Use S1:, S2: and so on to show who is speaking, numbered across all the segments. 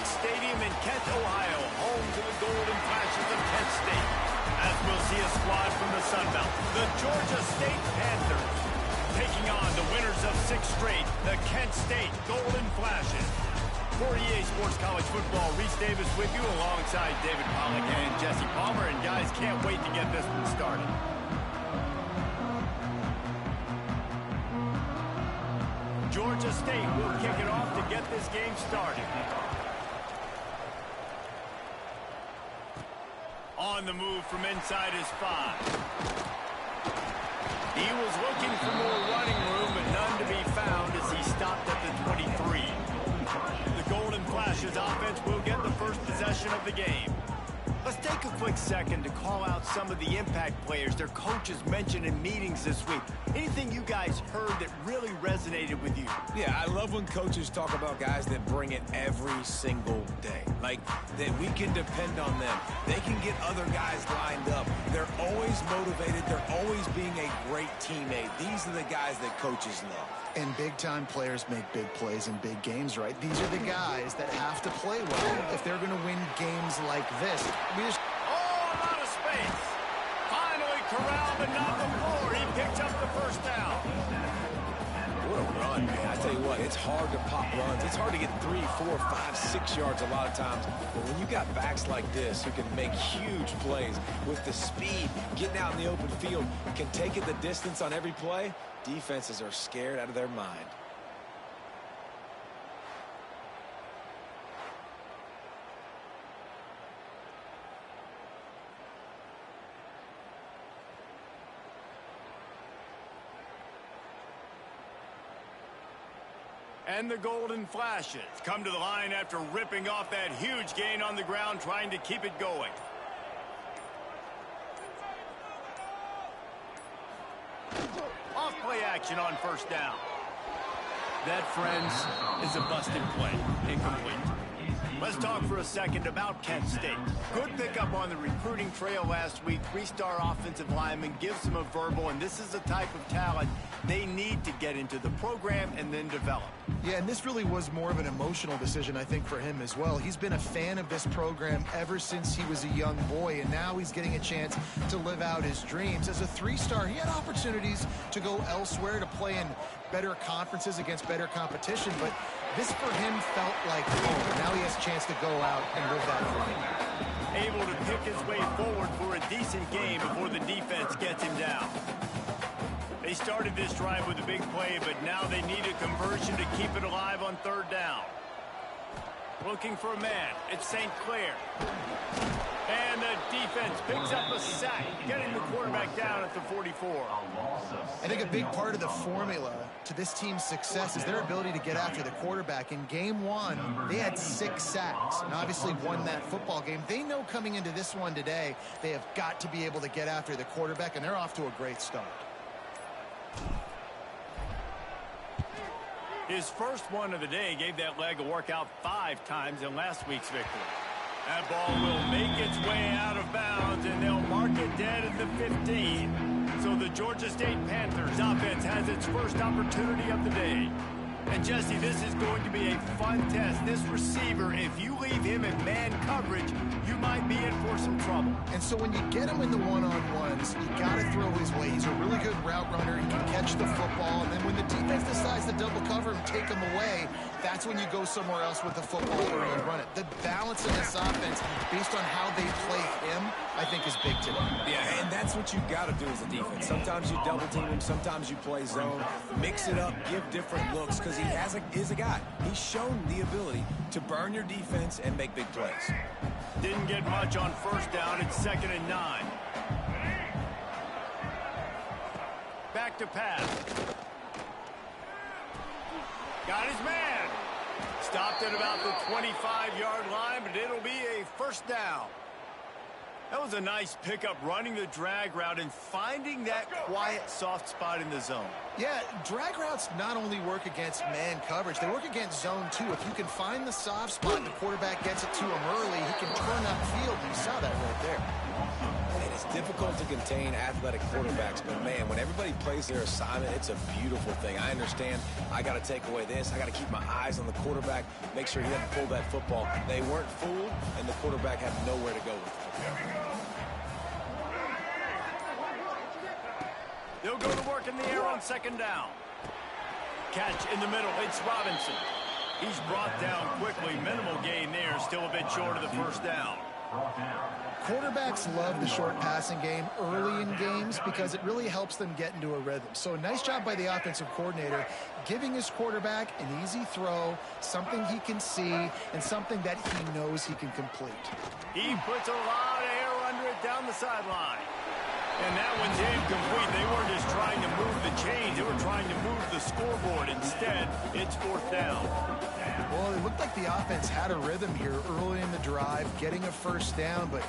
S1: Stadium in Kent, Ohio, home to the Golden Flashes of Kent State. As we'll see a squad from the Sun Belt, the Georgia State Panthers, taking on the winners of 6 straight, the Kent State Golden Flashes. For EA Sports College Football, Reese Davis with you alongside David Pollack and Jesse Palmer. And guys, can't wait to get this one started. Georgia State will kick it off to get this game started. On the move from inside his 5. He was looking for more running room, but none to be found as he stopped at the 23. The Golden Flashes offense will get the first possession of the game. Let's take a quick second to call out some of the impact players their coaches mentioned in meetings this week. Anything you guys heard that really resonated with you?
S2: Yeah, I love when coaches talk about guys that bring it every single day. Like, that we can depend on them. They can get other guys lined up. They're always motivated. They're always being a great teammate. These are the guys that coaches love.
S3: And big-time players make big plays in big games, right? These are the guys that have to play well if they're going to win games like this.
S1: Oh, a lot of space. Finally corralled, but not before. He picks up the first down.
S2: What a run, man. I tell you what, it's hard to pop runs. It's hard to get 3, 4, 5, 6 yards a lot of times. But when you got backs like this who can make huge plays with the speed, getting out in the open field, can take it the distance on every play, defenses are scared out of their mind.
S1: And the Golden Flashes come to the line after ripping off that huge gain on the ground, trying to keep it going. Off play action on first down. That, friends, is a busted play. Incomplete. Let's talk for a second about Kent State. Good pickup on the recruiting trail last week. 3-star offensive lineman gives them a verbal, and this is the type of talent they need to get into the program and then develop.
S3: Yeah, and this really was more of an emotional decision, I think, for him as well. He's been a fan of this program ever since he was a young boy, and now he's getting a chance to live out his dreams. As a 3-star, he had opportunities to go elsewhere, to play in better conferences against better competition, but this for him felt like home. Now he has a chance to go out and live that dream.
S1: Able to pick his way forward for a decent game before the defense gets him down. They started this drive with a big play, but now they need a conversion to keep it alive on 3rd down. Looking for a man. It's St. Clair. And the defense picks up a sack, getting the quarterback down at the 44.
S3: I think a big part of the formula to this team's success is their ability to get after the quarterback. In game 1, they had 6 sacks and obviously won that football game. They know coming into this one today, they have got to be able to get after the quarterback, and they're off to a great start.
S1: His first one of the day gave that leg a workout 5 times in last week's victory. That ball will make its way out of bounds, and they'll mark it dead at the 15. So the Georgia State Panthers offense has its first opportunity of the day. And Jesse, this is going to be a fun test. This receiver, if you leave him in man coverage, you might be in for some trouble.
S3: And so when you get him in the one-on-ones, you got to throw his way. He's a really good route runner. He can catch the football. And then when the defense decides to double cover him, take him away, that's when you go somewhere else with the football or you run it. The balance in this offense, based on how they play him, I think is big today.
S2: Yeah, and that's what you got to do as a defense. Sometimes you double team him, sometimes you play zone. Mix it up, give different looks, because he is a guy. He's shown the ability to burn your defense and make big plays.
S1: Didn't get much on first down. It's 2nd and 9. Back to pass. Got his man. Stopped at about the 25-yard line, but it'll be a first down. That was a nice pickup, running the drag route and finding that quiet, soft spot in the zone.
S3: Yeah, drag routes not only work against man coverage, they work against zone too. If you can find the soft spot and the quarterback gets it to him early, he can turn upfield. You saw that right there.
S2: And It's difficult to contain athletic quarterbacks, but man, when everybody plays their assignment, it's a beautiful thing. I understand I got to take away this. I got to keep my eyes on the quarterback, make sure he doesn't pull that football. They weren't fooled, and the quarterback had nowhere to go with it.
S1: They'll go to work in the air on second down. Catch in the middle. It's Robinson. He's brought down quickly. Minimal gain there. Still a bit short of the first down.
S3: Quarterbacks love the short passing game early in games because it really helps them get into a rhythm. So a nice job by the offensive coordinator giving his quarterback an easy throw, something he can see, and something that he knows he can complete.
S1: He puts a lot of air under it down the sideline. And that one's incomplete. They weren't just trying to move the chains. They were trying to move the scoreboard. Instead, it's fourth down.
S3: Well, it looked like the offense had a rhythm here early in the drive, getting a first down, but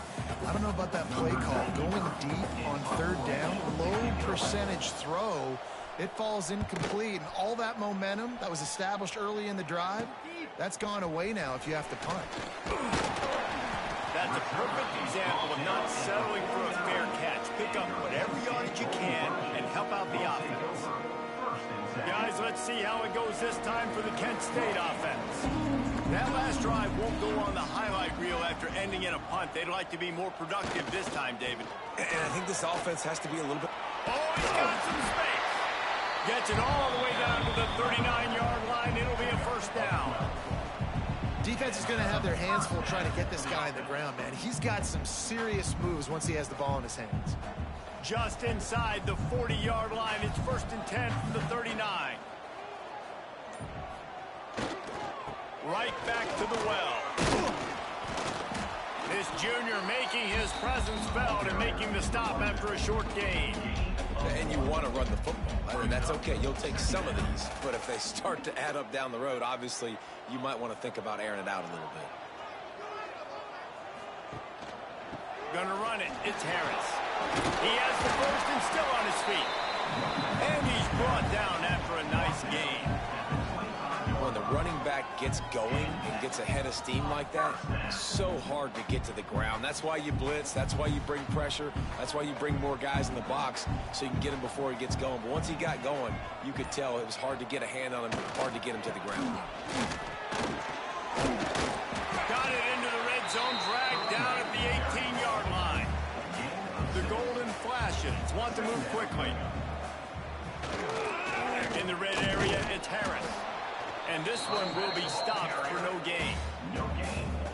S3: I don't know about that play call. Going deep on third down, low percentage throw, it falls incomplete, and all that momentum that was established early in the drive, that's gone away now if you have to punt.
S1: That's a perfect example of not settling for a fair catch. Pick up whatever yardage you can and help out the offense. Guys, let's see how it goes this time for the Kent State offense. That last drive won't go on the highlight reel after ending in a punt. They'd like to be more productive this time, David.
S2: And I think this offense has to be a little bit...
S1: Oh, he's got some space. Gets it all the way down to the 39-yard line. It'll be a first down.
S3: Defense is going to have their hands full trying to get this guy on the ground, man. He's got some serious moves once he has the ball in his hands.
S1: Just inside the 40-yard line. It's first and 10 from the 39. Right back to the well. This junior making his presence felt and making the stop after a short gain.
S2: And you want to run the football. I mean, that's okay. You'll take some of these. But if they start to add up down the road, obviously, you might want to think about airing it out a little bit.
S1: Gonna run it. It's Harris. He has the first and still on his feet. And he's brought down after a nice gain.
S2: When the running back gets going and gets ahead of steam like that, so hard to get to the ground. That's why you blitz. That's why you bring pressure. That's why you bring more guys in the box so you can get him before he gets going. But once he got going, you could tell it was hard to get a hand on him, hard to get him to the ground.
S1: Got it into the red zone, dragged down at the 18-yard line. The golden flashes want to move quickly. In the red area, it's Harris. And this one will be stopped for no gain.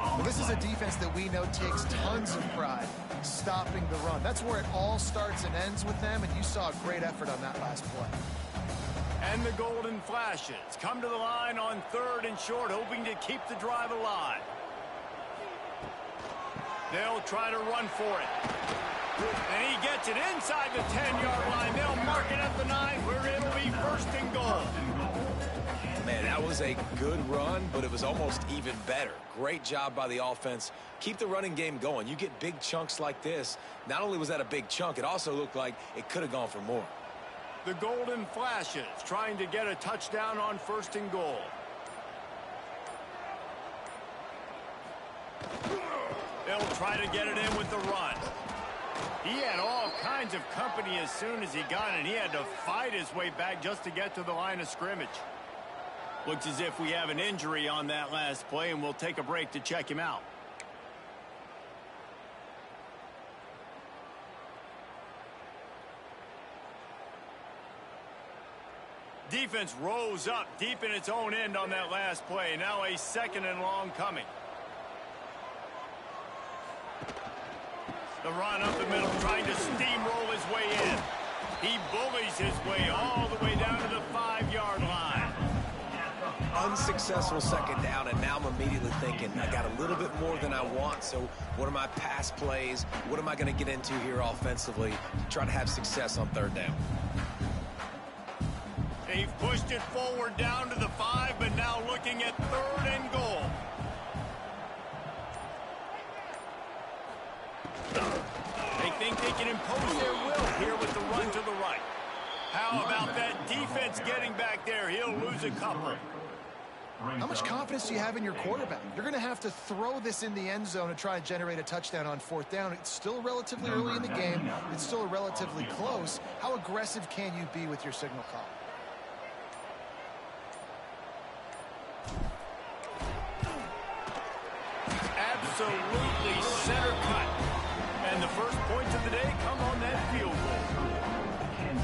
S3: Well, this is a defense that we know takes tons of pride stopping the run. That's where it all starts and ends with them, and you saw a great effort on that last play.
S1: And the golden flashes come to the line on third and short, hoping to keep the drive alive. They'll try to run for it. And he gets it inside the 10-yard line. They'll mark it at the 9, where it'll be first and goal.
S2: Man, that was a good run, but it was almost even better. Great job by the offense. Keep the running game going. You get big chunks like this. Not only was that a big chunk, it also looked like it could have gone for more.
S1: The golden flashes trying to get a touchdown on first and goal. They'll try to get it in with the run. He had all kinds of company as soon as he got it. He had to fight his way back just to get to the line of scrimmage. Looks as if we have an injury on that last play, and we'll take a break to check him out. Defense rose up deep in its own end on that last play. Now a second and long coming. The run up the middle, trying to steamroll his way in. He bullies his way all the way down to the 5-yard line.
S2: Unsuccessful second down, and now I'm immediately thinking, I got a little bit more than I want, so what are my pass plays? What am I going to get into here offensively to try to have success on third down?
S1: They've pushed it forward down to the 5, but now looking at third and goal. They think they can impose their will here with the run to the right. How about that defense getting back there? He'll lose a couple.
S3: How much confidence do you have in your quarterback? You're going to have to throw this in the end zone and try to generate a touchdown on 4th down. It's still relatively early in the game. It's still relatively close. How aggressive can you be with your signal call?
S1: Absolutely center cut. And the first points of the day come on that field goal.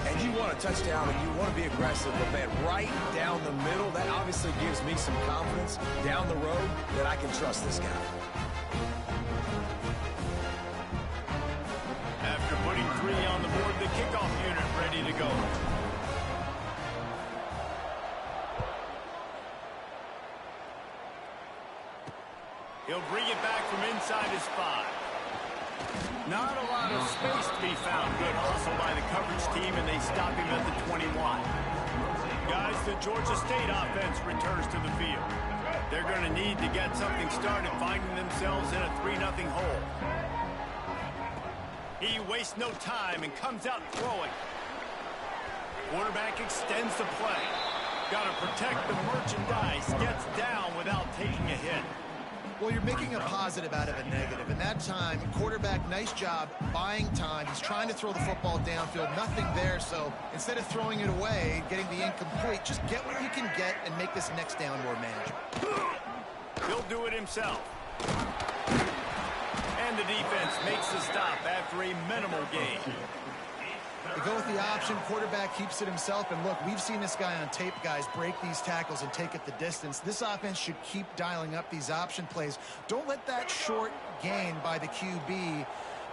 S2: And you want a touchdown and you want to be aggressive, but man, right down the middle, that obviously gives me some confidence down the road that I can trust this guy.
S1: After putting 3 on the board, the kickoff unit ready to go. He'll bring it back from inside his 5. Not a lot of space to be found. Good hustle by the coverage team, and they stop him at the 21. Guys, the Georgia State offense returns to the field. They're going to need to get something started, finding themselves in a 3-0 hole. He wastes no time and comes out throwing. Quarterback extends the play. Got to protect the merchandise. Gets down without taking a hit.
S3: Well, you're making a positive out of a negative. In that time, quarterback, nice job buying time. He's trying to throw the football downfield. Nothing there, so instead of throwing it away, getting the incomplete, just get what you can get and make this next down more manageable.
S1: He'll do it himself. And the defense makes the stop after a minimal gain.
S3: They go with the option. Quarterback keeps it himself. And look, we've seen this guy on tape, guys, break these tackles and take it the distance. This offense should keep dialing up these option plays. Don't let that short gain by the QB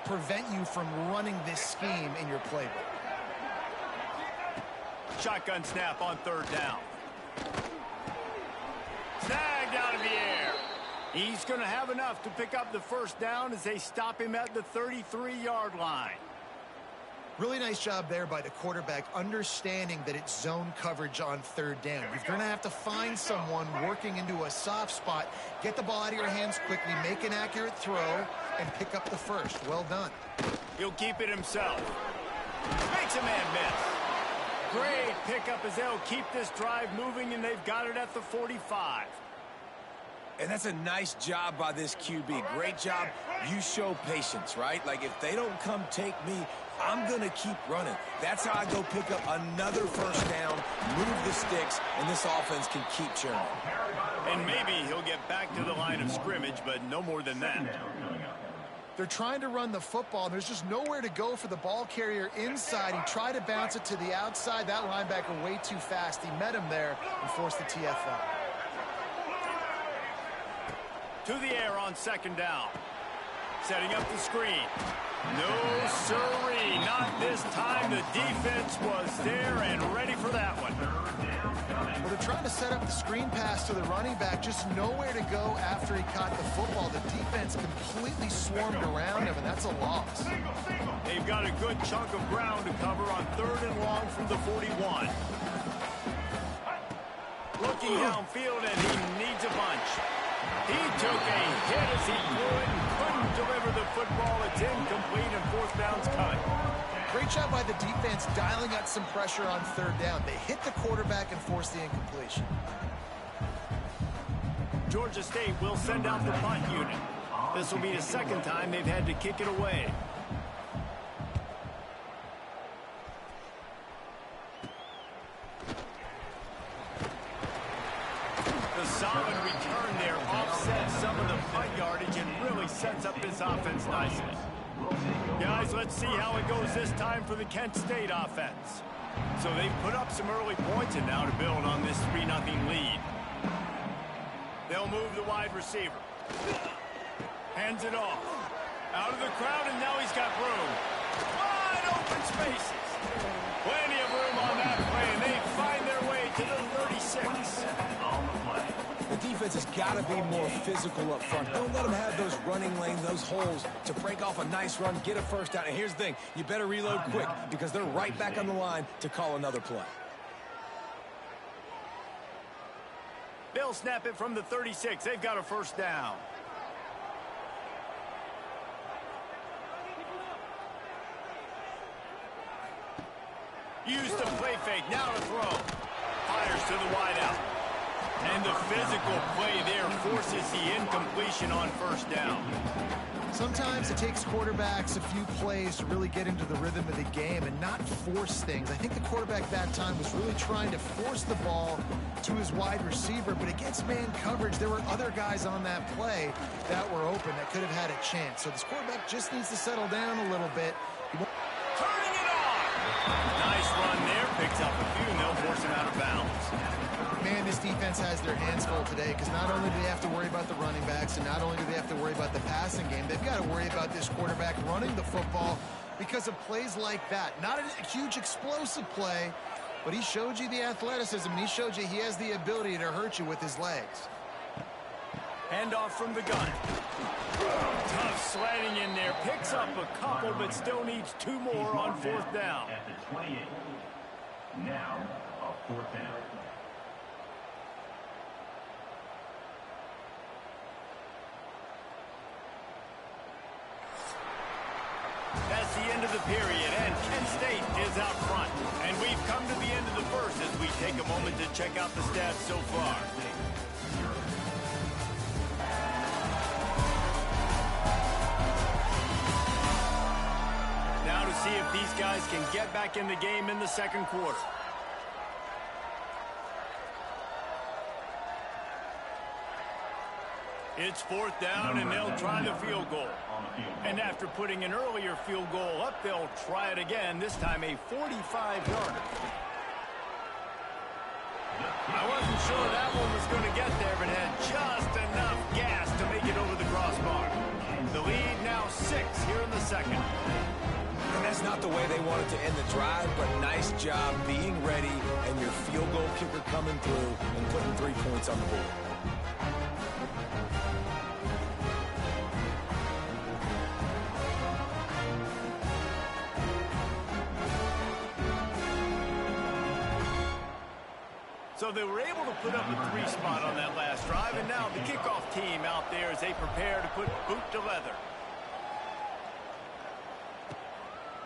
S3: prevent you from running this scheme in your playbook.
S1: Shotgun snap on 3rd down. Snagged out of the air. He's going to have enough to pick up the 1st down as they stop him at the 33-yard line.
S3: Really nice job there by the quarterback, understanding that it's zone coverage on 3rd down. You're going to have to find someone working into a soft spot, get the ball out of your hands quickly, make an accurate throw, and pick up the 1st. Well done.
S1: He'll keep it himself. Makes a man miss. Great pickup as they'll keep this drive moving, and they've got it at the 45.
S2: And that's a nice job by this QB. Great job. You show patience, right? Like, if they don't come take me, I'm going to keep running. That's how I go pick up another 1st down, move the sticks, and this offense can keep churning.
S1: And maybe he'll get back to the line of scrimmage, but no more than that.
S3: They're trying to run the football, and there's just nowhere to go for the ball carrier inside. He tried to bounce it to the outside. That linebacker way too fast. He met him there and forced the TFL.
S1: To the air on 2nd down. Setting up the screen. No, sirree, not this time. The defense was there and ready for that one.
S3: Well, they're trying to set up the screen pass to the running back. Just nowhere to go after he caught the football. The defense completely swarmed around him, and that's a loss.
S1: They've got a good chunk of ground to cover on 3rd and long from the 41. Looking downfield, and he needs a bunch. He took a hit as he could and couldn't deliver the football. It's incomplete and 4th down's cut.
S3: Great job by the defense dialing up some pressure on 3rd down. They hit the quarterback and forced the incompletion.
S1: Georgia State will send out the punt unit. This will be the 2nd time they've had to kick it away. The solid return there offsets some of the punt yardage and really sets up this offense nicely. Guys, let's see how it goes this time for the Kent State offense. So they've put up some early points and now to build on this 3-0 lead. They'll move the wide receiver. Hands it off. Out of the crowd, and now he's got room. Wide open spaces. Plenty of room on that play, and they find their way to the 36.
S2: The defense has got to be more physical up front. Don't let them have those running lanes, those holes to break off a nice run, get a 1st down. And here's the thing, you better reload quick because they're right back on the line to call another play.
S1: They'll snap it from the 36. They've got a 1st down. Use the play fake. Now to throw. Fires to the wideout. And the physical play there forces the incompletion on first down.
S3: Sometimes it takes quarterbacks a few plays to really get into the rhythm of the game and not force things. I think the quarterback that time was really trying to force the ball to his wide receiver, but against man coverage, there were other guys on that play that were open that could have had a chance. So this quarterback just needs to settle down a little bit.
S1: Turning it on! Nice run there, picks up a few, and they'll force him out of bounds.
S3: Man, this defense has their hands full today because not only do they have to worry about the running backs and not only do they have to worry about the passing game, they've got to worry about this quarterback running the football because of plays like that. Not a huge explosive play, but he showed you the athleticism, and he showed you he has the ability to hurt you with his legs.
S1: Handoff from the gun. Tough sliding in there. Picks up a couple, but still needs 2 more on fourth down.
S4: At the 28. Now, a fourth down.
S1: That's the end of the period, and Kent State is out front. And we've come to the end of the first as we take a moment to check out the stats so far. Now to see if these guys can get back in the game in the second quarter. It's fourth down, and they'll try the field goal. And after putting an earlier field goal up, they'll try it again, this time a 45-yarder. I wasn't sure that one was going to get there, but had just enough gas to make it over the crossbar. The lead now 6 here in the second.
S2: And that's not the way they wanted to end the drive, but nice job being ready and your field goal kicker coming through and putting 3 points on the board.
S1: So they were able to put up a 3 spot on that last drive, and now the kickoff team out there as they prepare to put boot to leather.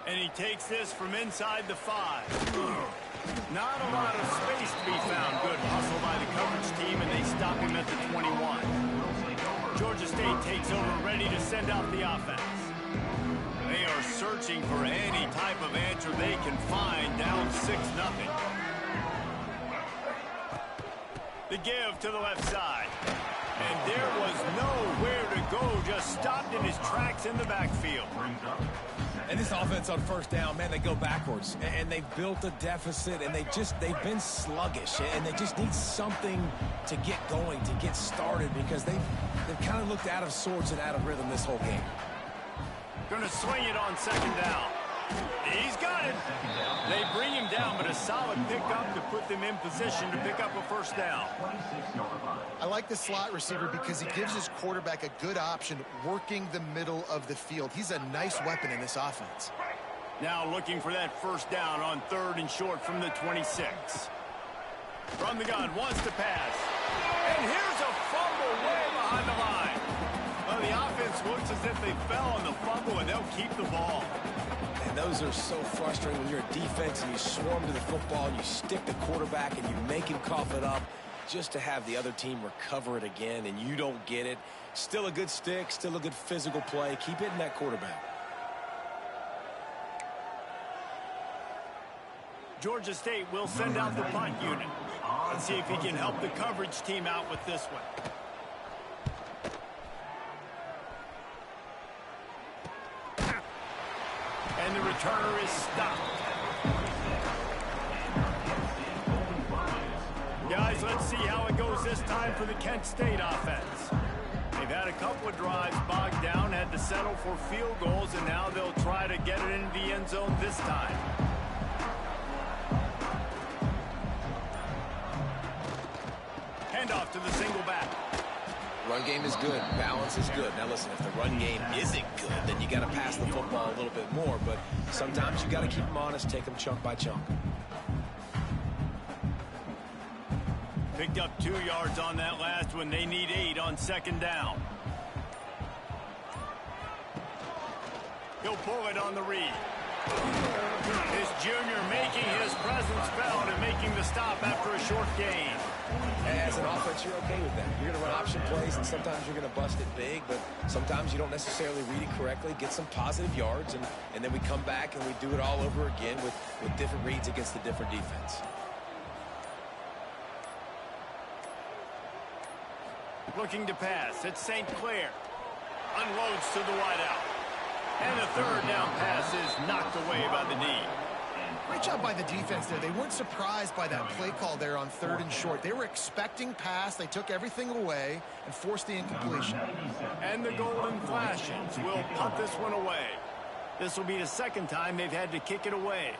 S1: And he takes this from inside the 5. Not a lot of space to be found. Good hustle by the coverage team, and they stop him at the 21. Georgia State takes over, ready to send out the offense. They are searching for any type of answer they can find, down 6-0. The give to the left side. And there was nowhere to go, just stopped in his tracks in the backfield.
S2: And this offense on first down, man, they go backwards. And they've built a deficit, and they've been sluggish. And they just need something to get going, to get started, because they've kind of looked out of sorts and out of rhythm this whole game.
S1: Gonna swing it on second down. He's got it. They bring him down, but a solid pickup to put them in position to pick up a first down.
S3: I like the slot receiver because he gives his quarterback a good option working the middle of the field. He's a nice weapon in this offense.
S1: Now looking for that first down on 3rd and short from the 26. From the gun, wants to pass. And here's a fumble way behind the line. Well, the offense looks as if they fell on the fumble, and they'll keep the ball.
S2: And those are so frustrating when you're a defense and you swarm to the football and you stick the quarterback and you make him cough it up just to have the other team recover it again and you don't get it. Still a good stick, still a good physical play. Keep hitting that quarterback.
S1: Georgia State will send out the punt unit. Let's see if he can help the coverage team out with this one. And the returner is stopped. Guys, let's see how it goes this time for the Kent State offense. They've had a couple of drives bogged down, had to settle for field goals, and now they'll try to get it into the end zone this time. Handoff to the single back.
S2: Run game is good. Balance is good. Now, listen, if the run game isn't good, then you got to pass the football a little bit more. But sometimes you got to keep them honest, take them chunk by chunk.
S1: Picked up 2 yards on that last one. They need 8 on second down. He'll pull it on the read. This junior making his presence felt and making the stop after a short gain.
S2: As an offense, you're okay with that. You're going to run option plays, and sometimes you're going to bust it big, but sometimes you don't necessarily read it correctly, get some positive yards, and then we come back and we do it all over again with different reads against the different defense.
S1: Looking to pass. It's St. Clair. Unloads to the wideout. And the third down pass is knocked away by the D.
S3: Great job by the defense there. They weren't surprised by that play call there on 3rd and short. They were expecting pass. They took everything away and forced the incompletion.
S1: And the Golden Flashes will punt this one away. This will be the second time they've had to kick it away.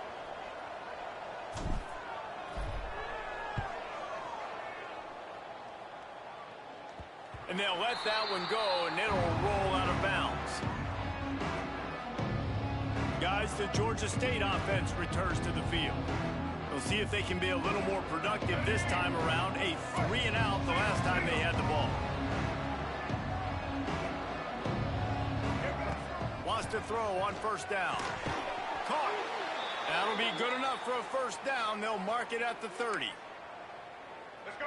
S1: And they'll let that one go, and it'll roll out of bounds. Guys, the Georgia State offense returns to the field. We'll see if they can be a little more productive this time around. A 3-and-out the last time they had the ball. Wants to throw on 1st down. Caught. That'll be good enough for a 1st down. They'll mark it at the 30.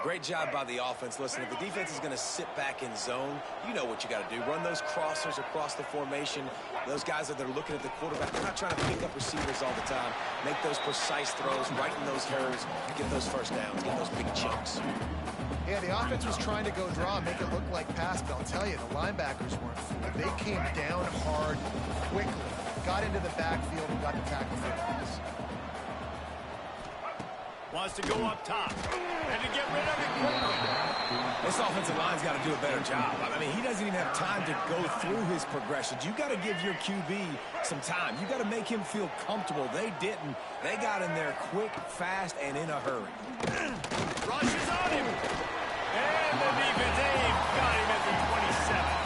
S2: Great job by the offense. Listen, if the defense is going to sit back in zone, you know what you got to do. Run those crossers across the formation. Those guys that are looking at the quarterback, they're not trying to pick up receivers all the time. Make those precise throws, right in those hairs, get those 1st downs, get those big chunks.
S3: Yeah, the offense was trying to go draw, make it look like pass, but I'll tell you, the linebackers weren't fooled. They came down hard, quickly, got into the backfield, and got the tackle for the pass.
S1: Wants to go up top and to get rid of it quickly.
S2: This offensive line's got to do a better job. I mean, he doesn't even have time to go through his progressions. You got to give your QB some time. You got to make him feel comfortable. They didn't. They got in there quick, fast, and in a hurry.
S1: Rushes on him. And the defense got him at the 27.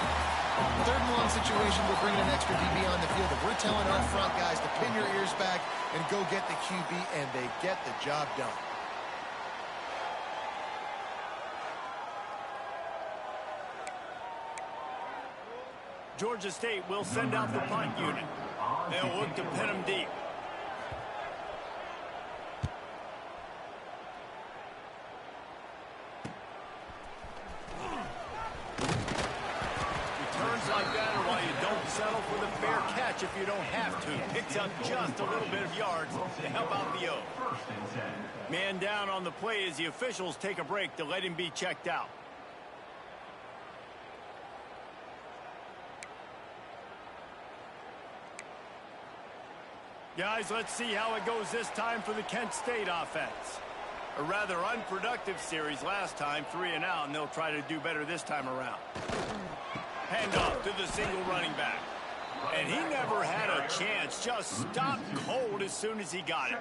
S3: 3rd and long situation, we're bringing an extra DB on the field. If we're telling our front guys to pin your ears back and go get the QB, and they get the job done.
S1: Georgia State will send out the punt unit. They'll look to pin them deep. Like that, or while you don't settle for the fair catch if you don't have to. Picks up just a little bit of yards to help out the O. Man down on the play as the officials take a break to let him be checked out. Guys, let's see how it goes this time for the Kent State offense. A rather unproductive series last time, 3-and-out, and they'll try to do better this time around. Handoff to the single running back. And he never had a chance. Just stopped cold as soon as he got it.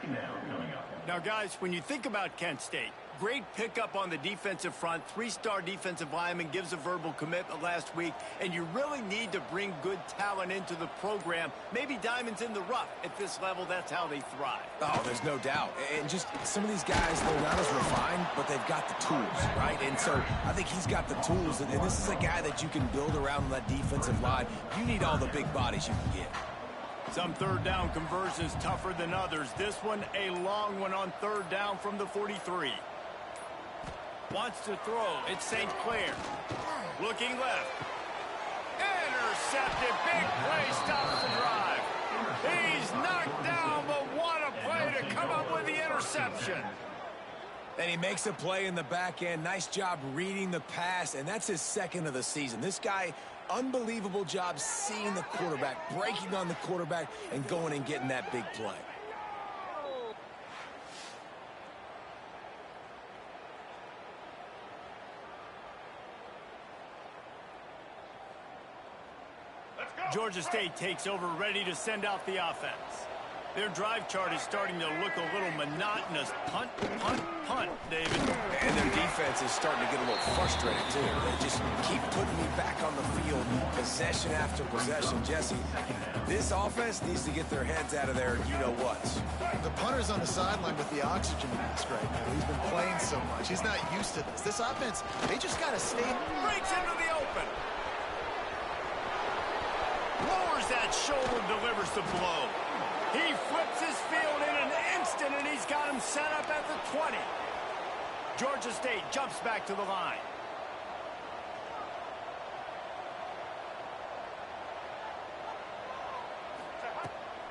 S1: Now, guys, when you think about Kent State, great pickup on the defensive front. 3-star defensive lineman gives a verbal commitment last week. And you really need to bring good talent into the program. Maybe diamonds in the rough. At this level, that's how they thrive.
S2: Oh, there's no doubt. And just some of these guys, they're not as refined, but they've got the tools, right? And so I think he's got the tools. And this is a guy that you can build around that defensive line. You need all the big bodies you can get.
S1: Some 3rd down conversions tougher than others. This one, a long one on 3rd down from the 43. Wants to throw. It's St. Clair. Looking left. Intercepted. Big play stops the drive. He's knocked down, but what a play to come up with the interception.
S2: And he makes a play in the back end. Nice job reading the pass, and that's his 2nd of the season. This guy, unbelievable job seeing the quarterback, breaking on the quarterback, and going and getting that big play.
S1: Georgia State takes over, ready to send out the offense. Their drive chart is starting to look a little monotonous. Punt, punt, punt, David.
S2: And their defense is starting to get a little frustrated, too. They just keep putting me back on the field, possession after possession. Jesse, this offense needs to get their heads out of there, you-know-what.
S3: The punter's on the sideline with the oxygen mask right now. He's been playing so much. He's not used to this. This offense, they just got to stay.
S1: Breaks into the open. Lowers that shoulder, delivers the blow. He flips his field in an instant, and he's got him set up at the 20. Georgia State jumps back to the line.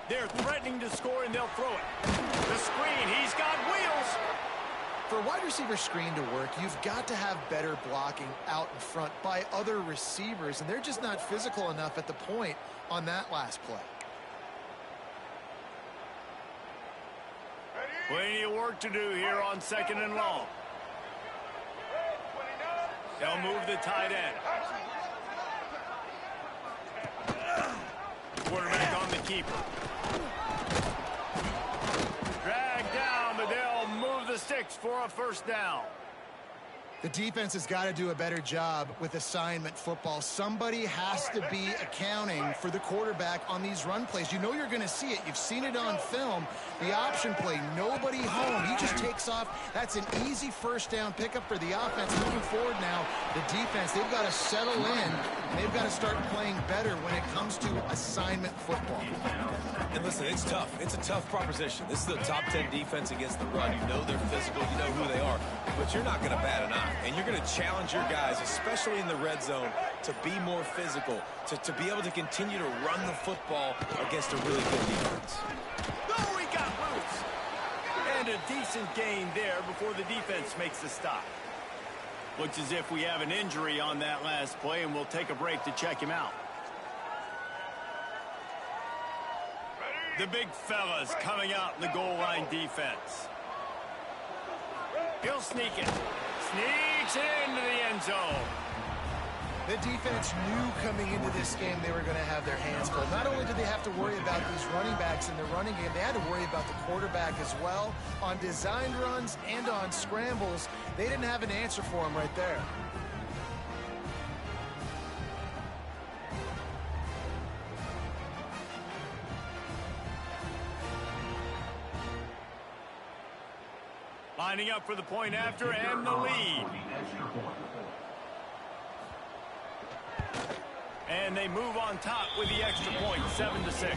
S1: They're threatening to score, and they'll throw it. The screen, he's got wheels.
S3: For a wide receiver screen to work, you've got to have better blocking out in front by other receivers, and they're just not physical enough at the point on that last play.
S1: Plenty of work to do here on 2nd and long. They'll move the tight end. Quarterback on the keeper. Drag down, but they'll move the sticks for a first down.
S3: The defense has got to do a better job with assignment football. Somebody has to be accounting for the quarterback on these run plays. You know you're going to see it. You've seen it on film. The option play, nobody home. He just takes off. That's an easy first down pickup for the offense. Moving forward now, the defense, they've got to settle in. They've got to start playing better when it comes to assignment football.
S2: And listen, it's tough. It's a tough proposition. This is the top 10 defense against the run. You know they're physical. You know who they are. But you're not going to bat an eye. And you're going to challenge your guys, especially in the red zone, to be more physical, to be able to continue to run the football against a really good defense.
S1: Oh, he got loose. And a decent gain there before the defense makes the stop. Looks as if we have an injury on that last play, and we'll take a break to check him out. The big fella's coming out in the goal line defense. He'll sneak it. Sneaks into the end zone.
S3: The defense knew coming into this game they were going to have their hands full. Not only did they have to worry about these running backs in the running game, they had to worry about the quarterback as well. On designed runs and on scrambles, they didn't have an answer for him right there.
S1: Lining up for the point after and the lead. And they move on top with the extra point, 7-6.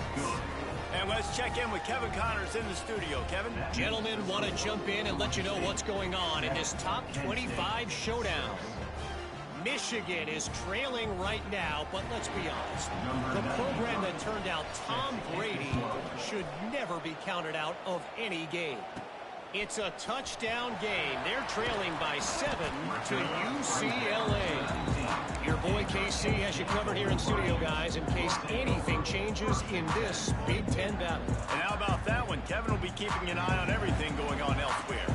S1: And let's check in with Kevin Connors in the studio. Kevin?
S5: Gentlemen, want to jump in and let you know what's going on in this top 25 showdown. Michigan is trailing right now, but let's be honest. The program that turned out Tom Brady should never be counted out of any game. It's a touchdown game. They're trailing by 7 to UCLA. Your boy KC has you covered here in studio, guys, in case anything changes in this Big Ten battle.
S1: And how about that one? Kevin will be keeping an eye on everything going on elsewhere.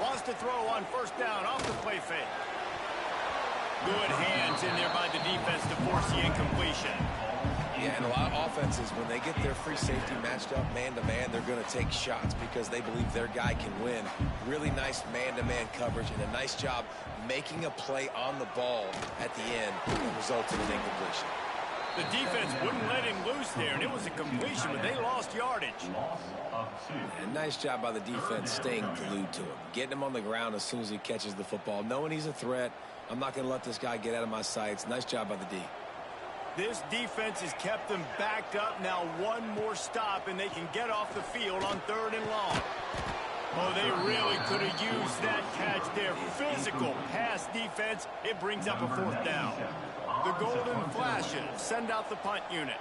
S1: Wants to throw on first down off the play fake. Good hands in there by the defense to force the incompletion.
S2: Yeah, and a lot of offenses, when they get their free safety matched up man-to-man, they're going to take shots because they believe their guy can win. Really nice man-to-man coverage and a nice job making a play on the ball at the end that resulted in incompletion.
S1: The defense wouldn't let him loose there, and it was a completion, but they lost yardage.
S2: And nice job by the defense staying glued to him, getting him on the ground as soon as he catches the football, knowing he's a threat. I'm not going to let this guy get out of my sights. Nice job by the D.
S1: This defense has kept them backed up. Now one more stop, and they can get off the field on 3rd and long. Oh, they really could have used that catch there. Physical pass defense. It brings up a 4th down. The Golden Flashes send out the punt unit.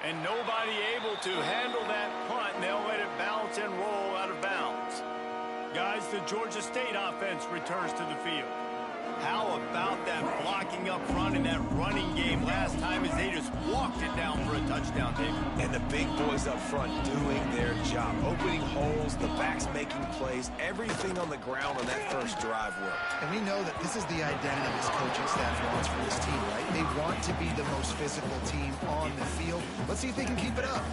S1: And nobody able to handle that punt, and they'll let it bounce and roll out of bounds. Guys, the Georgia State offense returns to the field. How about that blocking up front in that running game last time as they just walked it down for a touchdown, David?
S2: And the big boys up front doing their job. Opening holes, the backs making plays, everything on the ground on that first drive worked.
S3: And we know that this is the identity this coaching staff wants for this team, right? They want to be the most physical team on the field. Let's see if they can keep it up.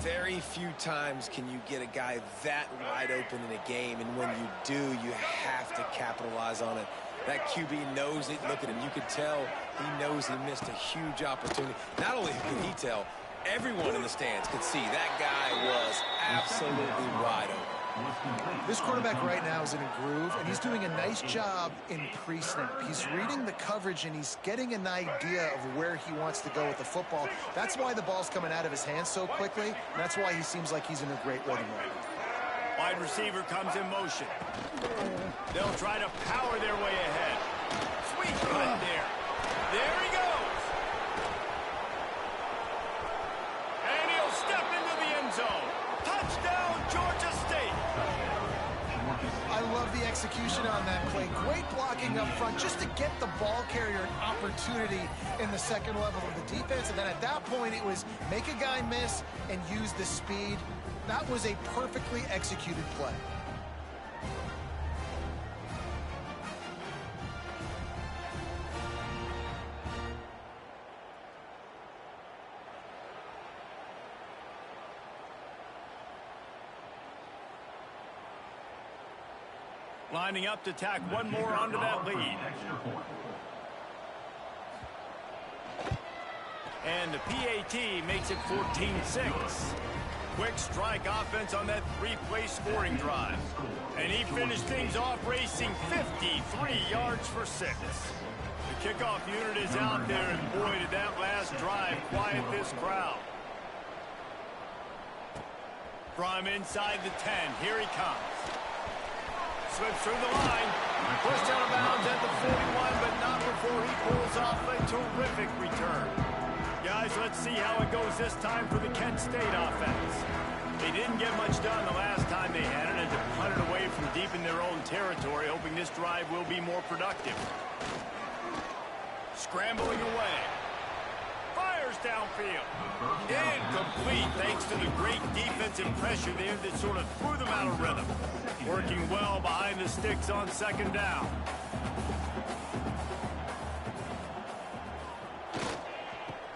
S2: Very few times can you get a guy that wide open in a game, and when you do, you have to capitalize on it. That QB knows it. Look at him. You could tell he knows he missed a huge opportunity. Not only could he tell, everyone in the stands could see that guy was absolutely wide open.
S3: This quarterback right now is in a groove, and he's doing a nice job in pre-snap. He's reading the coverage, and he's getting an idea of where he wants to go with the football. That's why the ball's coming out of his hands so quickly, and that's why he seems like he's in a great rhythm right now.
S1: Wide receiver comes in motion. They'll try to power their way ahead. Sweet cut there. There he goes. And he'll step into the end zone. Touchdown, Georgia State.
S3: I love the execution on that play. Great blocking up front just to get the ball carrier an opportunity in the second level of the defense. And then at that point, it was make a guy miss and use the speed. That was a perfectly executed play.
S1: Lining up to tack one more onto that lead. And the PAT makes it 14-6. Quick strike offense on that three-play scoring drive. And he finished things off racing 53 yards for 6. The kickoff unit is out there, and boy, did that last drive quiet this crowd. From inside the 10, here he comes. Slips through the line, pushed out of bounds at the 41, but not before he pulls off a terrific return. Guys, let's see how it goes this time for the Kent State offense. They didn't get much done the last time they had it, and to punt it away from deep in their own territory, hoping this drive will be more productive. Scrambling away. Fires downfield. Incomplete, thanks to the great defensive pressure there that sort of threw them out of rhythm. Working well behind the sticks on second down.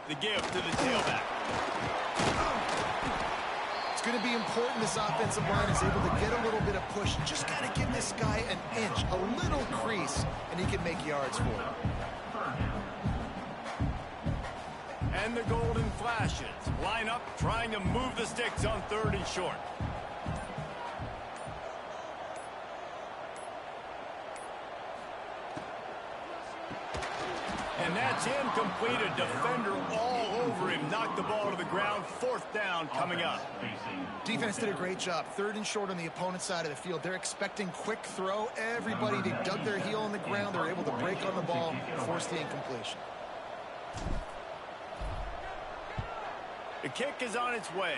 S1: The give to the tailback.
S3: It's going to be important this offensive line is able to get a little bit of push. Just got to give this guy an inch, a little crease, and he can make yards for it.
S1: And the golden flashes. Line up, trying to move the sticks on third and short. And that's incomplete. A defender all over him. Knocked the ball to the ground. Fourth down coming up.
S3: Defense did a great job. Third and short on the opponent's side of the field. They're expecting quick throw. Everybody, they dug their heel on the ground. They're able to break on the ball, force the incompletion.
S1: The kick is on its way.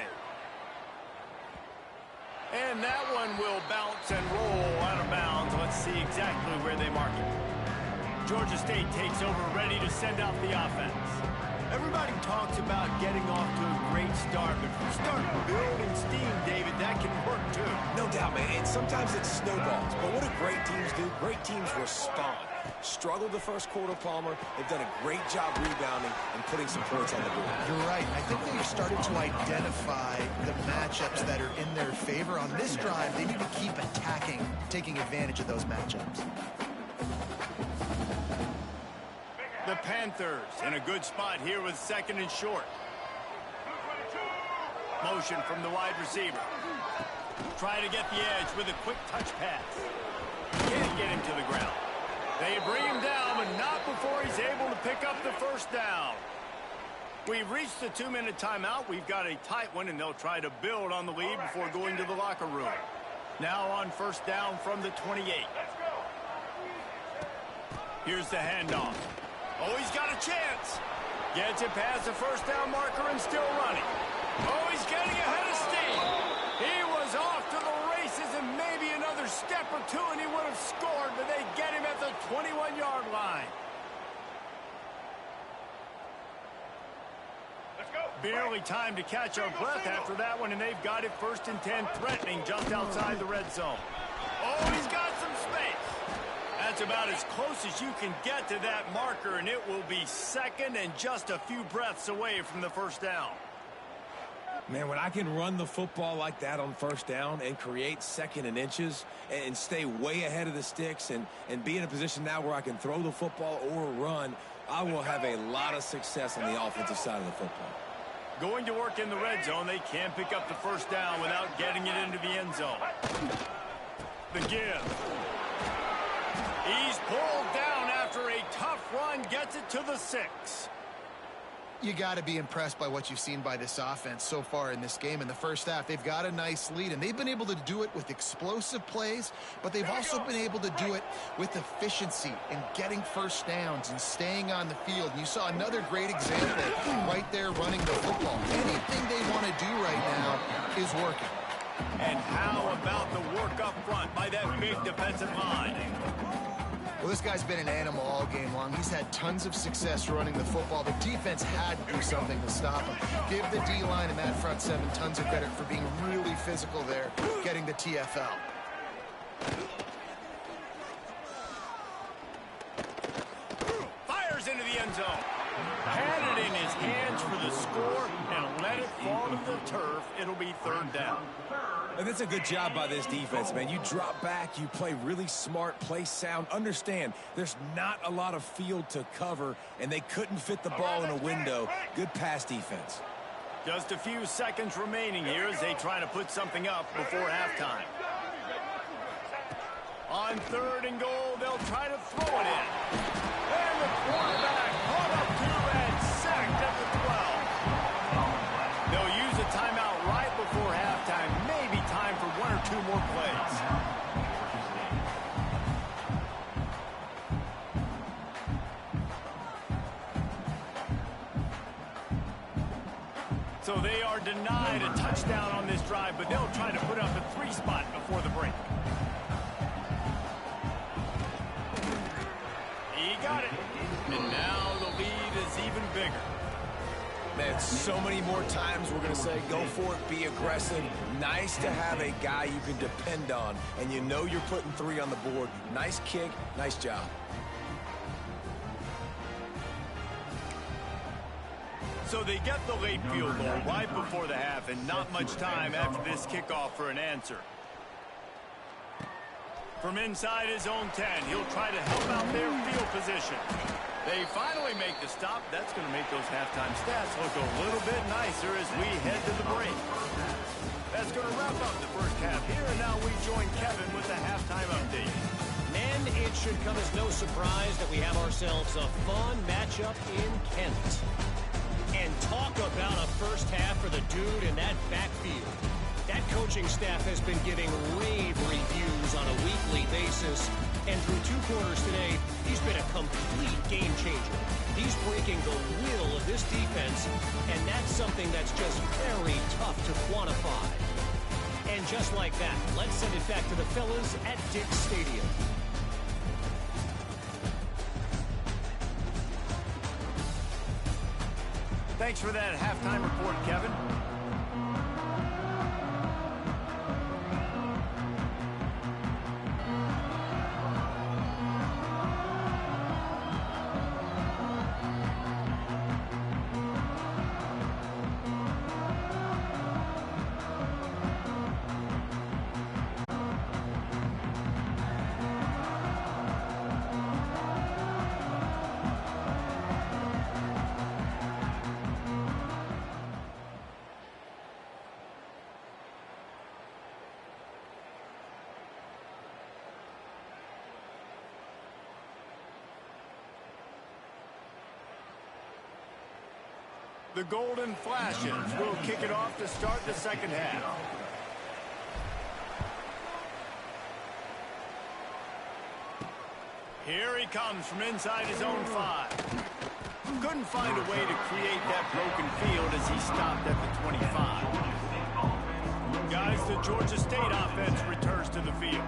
S1: And that one will bounce and roll out of bounds. Let's see exactly where they mark it. Georgia State takes over, ready to send out the offense. Everybody talks about getting off to a great start, but if you start building steam, David, that can work too.
S2: No doubt, man. And sometimes it snowballs. But what do great teams do? Great teams respond. Struggled the first quarter, Palmer. They've done a great job rebounding and putting some points on the board.
S3: You're right. I think they've started to identify the matchups that are in their favor. On this drive, they need to keep attacking, taking advantage of those matchups.
S1: The Panthers in a good spot here with second and short. Motion from the wide receiver. Try to get the edge with a quick touch pass. Can't get him to the ground. They bring him down, but not before he's able to pick up the first down. We've reached the 2-minute timeout. We've got a tight one, and they'll try to build on the lead before going to the locker room. Now on first down from the 28. Here's the handoff. Oh, he's got a chance. Gets it past the first down marker and still running. Oh, he's getting ahead of steam. He was off to the races and maybe another step or two and he would have scored, but they get him at the 21-yard line. Let's go. Barely time to catch our breath after that one, and they've got it first and 10, threatening just outside the red zone. Oh, he's got some space. That's about as close as you can get to that marker, and it will be second and just a few breaths away from the first down.
S2: Man, when I can run the football like that on first down and create second and inches and stay way ahead of the sticks and be in a position now where I can throw the football or run, I will have a lot of success on the offensive side of the football.
S1: Going to work in the red zone. They can't pick up the first down without getting it into the end zone. The give. He's pulled down after a tough run. Gets it to the 6.
S3: You got to be impressed by what you've seen by this offense so far in this game. In the first half, they've got a nice lead, and they've been able to do it with explosive plays, but they've also been able to do it with efficiency and getting first downs and staying on the field. And you saw another great example right there running the football. Anything they want to do right now is working.
S1: And how about the work up front by that big defensive line?
S3: Well, this guy's been an animal all game long. He's had tons of success running the football. The defense had to do something to stop him. Give the D-line and that front seven tons of credit for being really physical there, getting the TFL.
S1: Fires into the end zone. Had it in his hands for the score and let it fall to the turf. It'll be third down.
S2: And that's a good job by this defense, man. You drop back, you play really smart, play sound. Understand, there's not a lot of field to cover, and they couldn't fit the ball in a window. Good pass defense.
S1: Just a few seconds remaining here as they try to put something up before halftime. On 3rd and goal, they'll try to throw it in. And the quarterback caught up to and sacked at the 12. They'll use a timeout right before halftime. Maybe time for 1 or 2 more plays. So they are denied a touchdown on this drive, but they'll try to put up a 3 spot before the break. He got it. And now the lead is even bigger.
S2: Man, so many more times we're going to say go for it, be aggressive. Nice to have a guy you can depend on, and you know you're putting 3 on the board. Nice kick, nice job.
S1: So they get the late field goal right before the half, and not much time after this kickoff for an answer. From inside his own 10, he'll try to help out their field position. They finally make the stop. That's going to make those halftime stats look a little bit nicer as we head to the break. That's going to wrap up the first half here, and now we join Kevin with the halftime update.
S5: And it should come as no surprise that we have ourselves a fun matchup in Kent. And talk about a first half for the dude in that backfield. That coaching staff has been giving rave reviews on a weekly basis. And through 2 quarters today, he's been a complete game changer. He's breaking the will of this defense, and that's something that's just very tough to quantify. And just like that, let's send it back to the fellas at Dick's Stadium.
S1: Thanks for that halftime report, Kevin. The Golden Flashes will kick it off to start the second half. Here he comes from inside his own 5. Couldn't find a way to create that broken field as he stopped at the 25. Guys, the Georgia State offense returns to the field.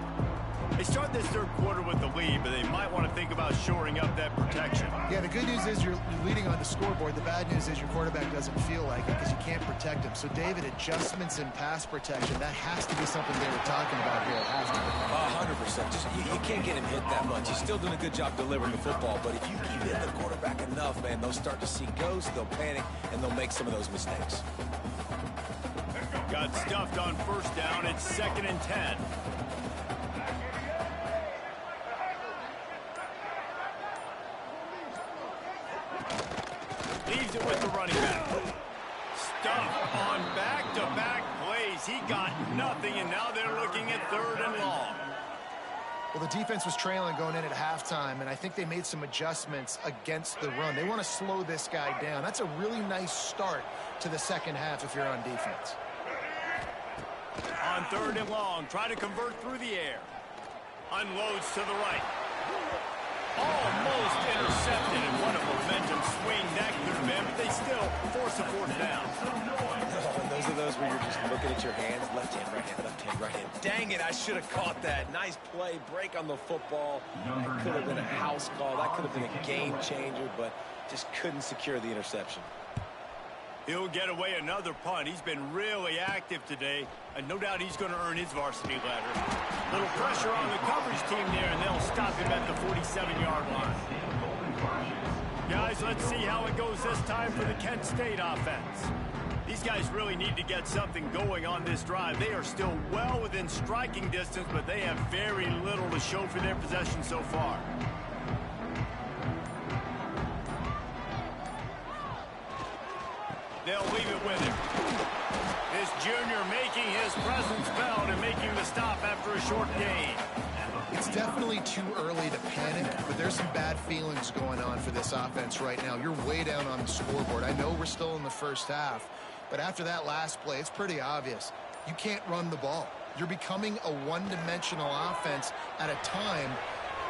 S1: They start this third quarter with the lead, but they might want to think about shoring up that protection.
S3: Yeah, the good news is you're leading on the scoreboard. The bad news is your quarterback doesn't feel like it because you can't protect him. So, David, adjustments in pass protection, that has to be something they were talking about here at halftime.
S2: 100%. Just, you can't get him hit that much. He's still doing a good job delivering the football, but if you keep hitting the quarterback enough, man, they'll start to see ghosts, they'll panic, and they'll make some of those mistakes.
S1: Got stuffed on first down. It's 2nd and 10. Leaves it with the running back. stuff on back-to-back plays. He got nothing, and now they're looking at 3rd and long.
S3: Well, the defense was trailing going in at halftime, and I think they made some adjustments against the run. They want to slow this guy down. That's a really nice start to the second half if you're on defense.
S1: On 3rd and long, try to convert through the air. Unloads to the right. Almost intercepted, and what a momentum swing that could have been, but they still force a 4th down.
S2: Those are those where you're just looking at your hands. Left hand, right hand, left hand, right hand. Dang it, I should have caught that. Nice play, break on the football. That could have been a house call. That could have been a game changer, but just couldn't secure the interception.
S1: He'll get away another punt. He's been really active today, and no doubt he's going to earn his varsity ladder. Little pressure on the coverage team there, and they'll stop him at the 47-yard line. Guys, let's see how it goes this time for the Kent State offense. These guys really need to get something going on this drive. They are still well within striking distance, but they have very little to show for their possession so far. They'll leave it with him. This junior making his presence felt and making the stop after a short gain.
S3: It's definitely too early to panic, but there's some bad feelings going on for this offense right now. You're way down on the scoreboard. I know we're still in the first half, but after that last play, it's pretty obvious. You can't run the ball. You're becoming a one-dimensional offense at a time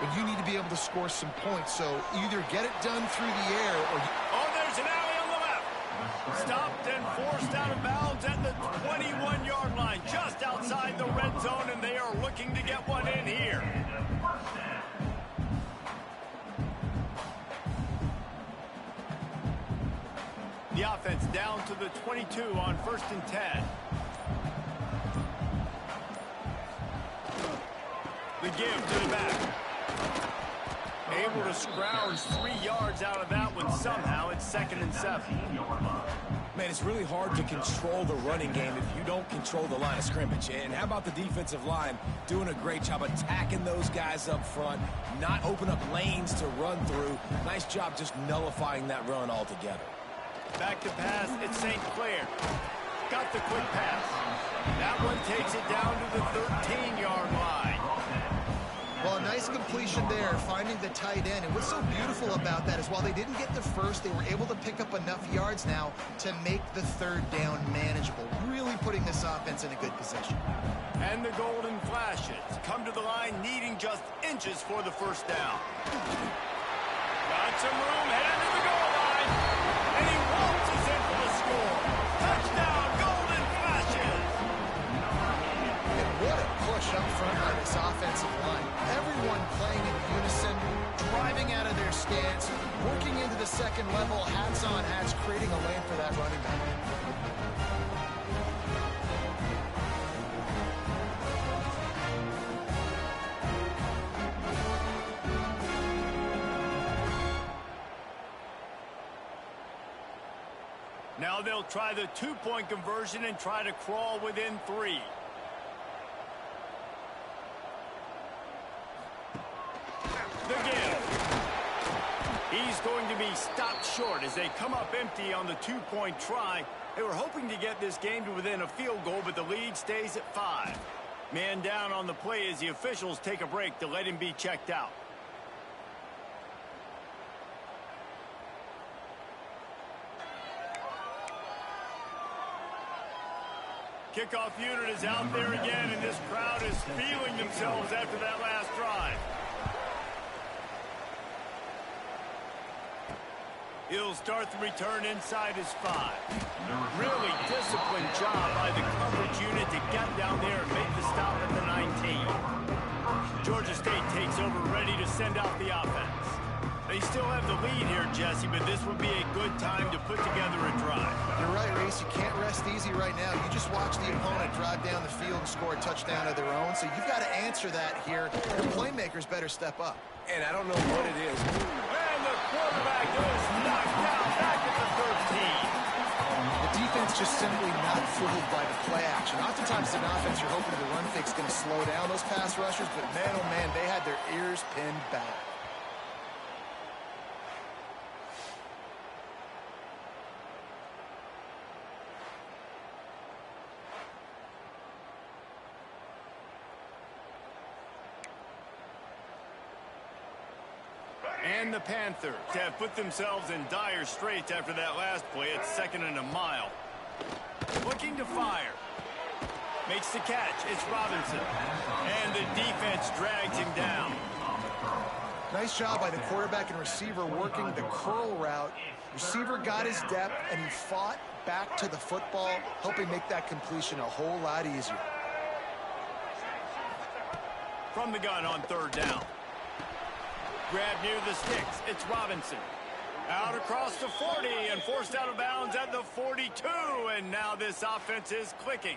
S3: when you need to be able to score some points. So either get it done through the air or...
S1: Oh, there's an alley on the left. Stopped and forced out of bounds at the 21-yard line, just outside the red zone, and they are looking to get one in here. The offense down to the 22 on 1st and 10. The give to the back. Able to scrounge 3 yards out of that one somehow. It's 2nd and 7.
S2: Man, it's really hard to control the running game if you don't control the line of scrimmage. And how about the defensive line doing a great job attacking those guys up front, not open up lanes to run through. Nice job just nullifying that run altogether.
S1: Back to pass, it's St. Clair. Got the quick pass. That one takes it down to the 13-yard line.
S3: Well, a nice completion there, finding the tight end. And what's so beautiful about that is while they didn't get the first, they were able to pick up enough yards now to make the 3rd down manageable, really putting this offense in a good position.
S1: And the golden flashes come to the line needing just inches for the 1st down. Got some room headed to the goal line. And he waltzes in for the score. Touchdown, golden flashes.
S3: And what a push up front by this offensive line. Everyone playing in unison, driving out of their stance, working into the 2nd level, hats on hats, creating a lane for that running back.
S1: Now they'll try the 2-point conversion and try to crawl within 3. The give. He's going to be stopped short as they come up empty on the 2-point try. They were hoping to get this game to within a field goal, but the lead stays at 5. Man down on the play as the officials take a break to let him be checked out. Kickoff unit is out there again, and this crowd is feeling themselves after that last drive. He'll start the return inside his 5. Really disciplined job by the coverage unit to get down there and make the stop at the 19. Georgia State takes over, ready to send out the offense. They still have the lead here, Jesse, but this would be a good time to put together a drive.
S3: You're right, Reese. You can't rest easy right now. You just watch the opponent drive down the field and score a touchdown of their own, so you've got to answer that here. The playmakers better step up.
S2: And I don't know what it is.
S1: And the quarterback is knocked down back at the 13.
S3: The defense just simply not fooled by the play action. Oftentimes, an offense, you're hoping the run fake's going to slow down those pass rushers, but man, oh man, they had their ears pinned back.
S1: And the Panthers have put themselves in dire straits after that last play. It's 2nd and a mile. Looking to fire. Makes the catch. It's Robinson. And the defense drags him down.
S3: Nice job by the quarterback and receiver working the curl route. Receiver got his depth, and he fought back to the football, helping make that completion a whole lot easier.
S1: From the gun on 3rd down. Grab near the sticks. It's Robinson. Out across the 40 and forced out of bounds at the 42. And now this offense is clicking.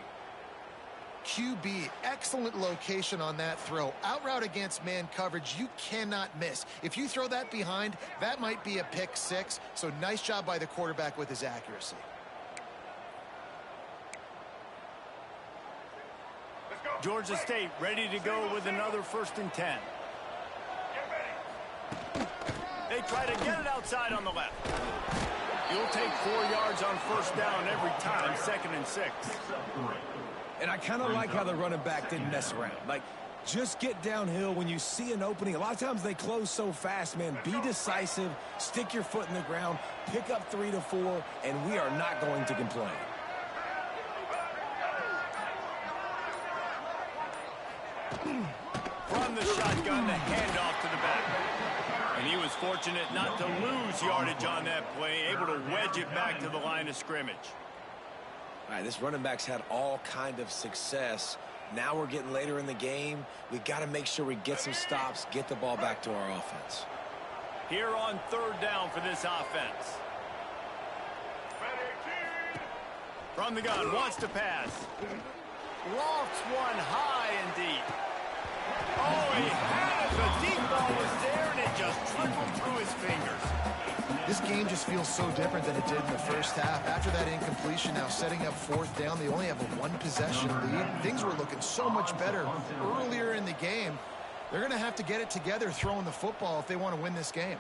S3: QB, excellent location on that throw. Out route against man coverage, you cannot miss. If you throw that behind, that might be a pick 6. So nice job by the quarterback with his accuracy.
S1: Georgia State ready to go with another 1st and 10. They try to get it outside on the left. You'll take 4 yards on 1st down every time, 2nd and 6.
S2: And I kind of like how the running back didn't mess around. Like, just get downhill when you see an opening. A lot of times they close so fast, man. Be decisive, stick your foot in the ground, pick up 3 to 4, and we are not going to complain.
S1: From the shotgun, the handoff to the back. And he was fortunate not to lose yardage on that play, able to wedge it back to the line of scrimmage.
S2: All right, this running back's had all kind of success. Now we're getting later in the game. We got to make sure we get some stops, get the ball back to our offense.
S1: Here on 3rd down for this offense. From the gun, wants to pass. Lofts one high and deep. Oh, he had it. The deep ball was there, and it just trickled through his fingers.
S3: This game just feels so different than it did in the first half. After that incompletion, now setting up 4th down, they only have a 1-possession lead. Things were looking so much better earlier in the game. They're going to have to get it together throwing the football if they want to win this game.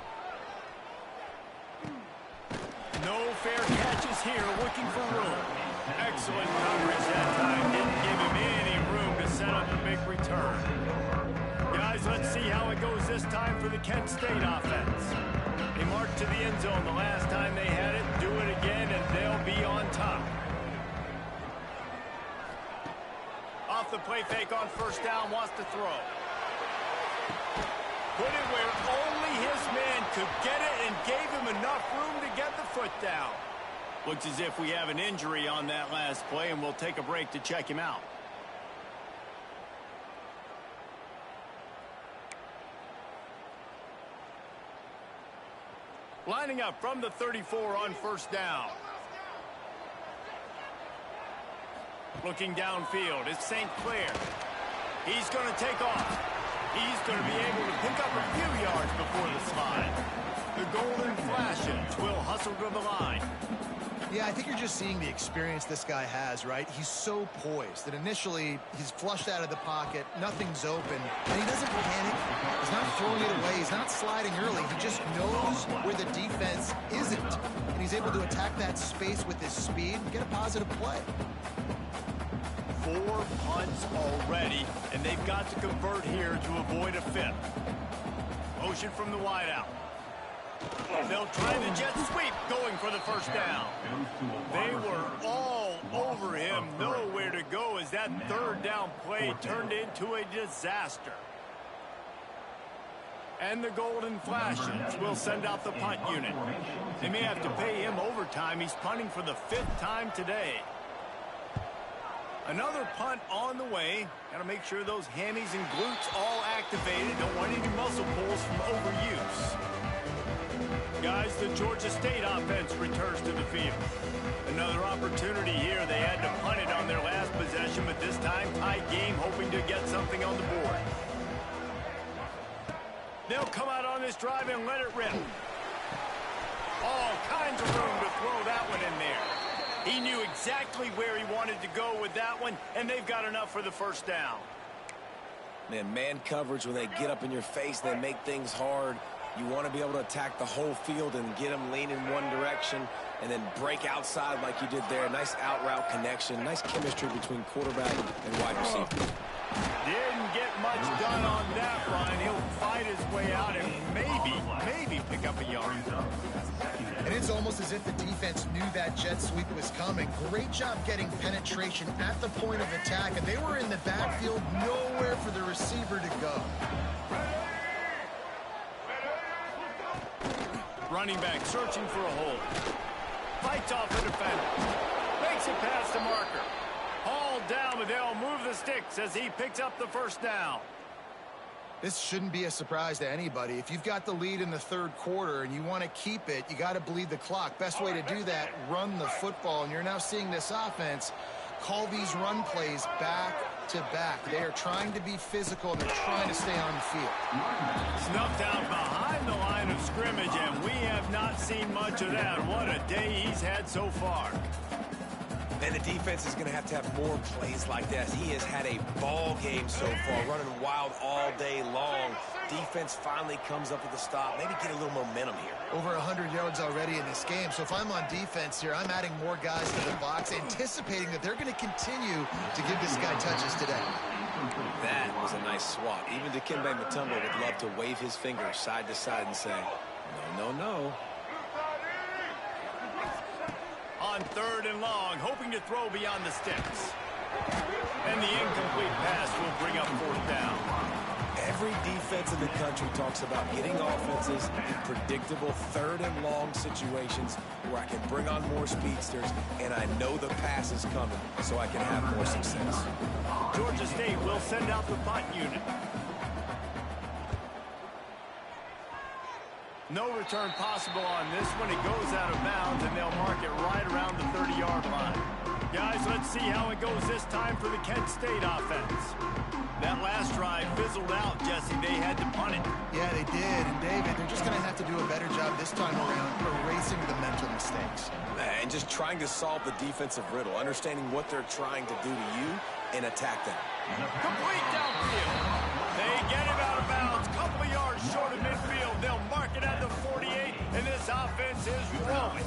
S1: No fair catches here, looking for room. Excellent coverage that time. Didn't give him any room to set up a big return. Guys, let's see how it goes this time for the Kent State offense. They marched to the end zone the last time they had it. Do it again, and they'll be on top. Off the play fake on 1st down, wants to throw. Put it where only his man could get it and gave him enough room to get the foot down. Looks as if we have an injury on that last play, and we'll take a break to check him out. Lining up from the 34 on 1st down. Looking downfield, it's St. Clair. He's going to take off. He's going to be able to pick up a few yards before the slide. The Golden Flashes will hustle to the line.
S3: Yeah, I think you're just seeing the experience this guy has, right? He's so poised that initially he's flushed out of the pocket, nothing's open, and he doesn't panic. He's not throwing it away. He's not sliding early. He just knows where the defense isn't, and he's able to attack that space with his speed and get a positive play.
S1: 4 punts already, and they've got to convert here to avoid a 5th. Motion from the wideout. They'll try the jet sweep, going for the 1st down. They were all over him, nowhere to go as that 3rd down play turned into a disaster. And the Golden Flashes will send out the punt unit. They may have to pay him overtime. He's punting for the 5th time today. Another punt on the way. Got to make sure those hammies and glutes all activated. Don't want any muscle pulls from overuse. Guys, the Georgia State offense returns to the field. Another opportunity here. They had to punt it on their last possession, but this time tight game, hoping to get something on the board. They'll come out on this drive and let it rip. All kinds of room to throw that one in there. He knew exactly where he wanted to go with that one, and they've got enough for the 1st down.
S2: Man coverage, when they get up in your face, they make things hard. You want to be able to attack the whole field and get them lean in one direction and then break outside like you did there. Nice out route connection. Nice chemistry between quarterback and wide receiver.
S1: Didn't get much done on that run. He'll fight his way out and maybe yards.
S3: And it's almost as if the defense knew that jet sweep was coming. Great job getting penetration at the point of attack, and they were in the backfield, nowhere for the receiver to go.
S1: Running back searching for a hole. Fights off the defender. Makes it past the marker. Hauled down, but they'll move the sticks as he picks up the first down.
S3: This shouldn't be a surprise to anybody. If you've got the lead in the third quarter and you want to keep it, you got to bleed the clock. Best way to do that, run the football. And you're now seeing this offense call these run plays back to back. They are trying to be physical, and they're trying to stay on the field.
S1: Snuffed out behind the line of scrimmage, and we have not seen much of that. What a day he's had so far.
S2: And the defense is going to have more plays like this. He has had a ball game so far, running wild all day long. Defense finally comes up with a stop. Maybe get a little momentum here.
S3: Over 100 yards already in this game. So if I'm on defense here, I'm adding more guys to the box, anticipating that they're going to continue to give this guy touches today.
S2: That was a nice swat. Even Dikembe Mutombo would love to wave his finger side to side and say, no, no, no.
S1: On third and long, hoping to throw beyond the sticks. And the incomplete pass will bring up fourth down.
S2: Every defense in the country talks about getting offenses in predictable third and long situations where I can bring on more speedsters and I know the pass is coming so I can have more success.
S1: Georgia State will send out the punt unit. No return possible on this one. It goes out of bounds, and they'll mark it right around the 30-yard line. Guys, let's see how it goes this time for the Kent State offense. That last drive fizzled out, Jesse. They had to punt it.
S3: Yeah, they did. And, David, they're just going to have to do a better job this time around erasing the mental mistakes.
S2: And just trying to solve the defensive riddle, understanding what they're trying to do to you and attack them.
S1: Complete downfield. They get him out of bounds. Couple of yards short of midfield. They'll mark it at the 48, and this offense is rolling.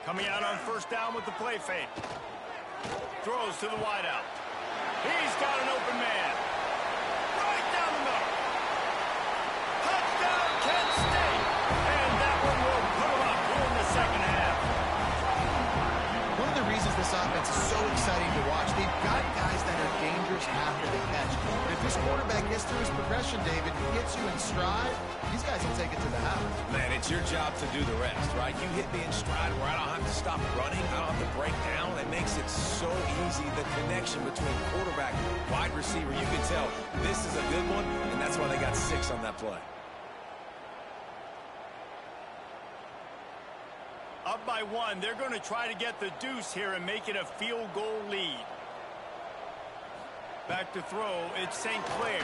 S1: Coming out on first down with the play fake. Throws to the wideout. He's got an open man. Right down the middle. Touchdown, Kent State. And that one will put him up here in the second half.
S3: One of the reasons this offense is so exciting to watch, they've got guys that are dangerous after the catch. But if this quarterback gets through his progression, David, he gets you in stride, these guys will take it to the house.
S2: Man, it's your job to do the rest, right? You hit me in stride where I don't have to stop running. I don't have to break down. It makes it so easy. The connection between quarterback, wide receiver, you can tell this is a good one, and that's why they got 6 on that play.
S1: Up by 1, they're going to try to get the deuce here and make it a field goal lead. Back to throw, it's St. Clair.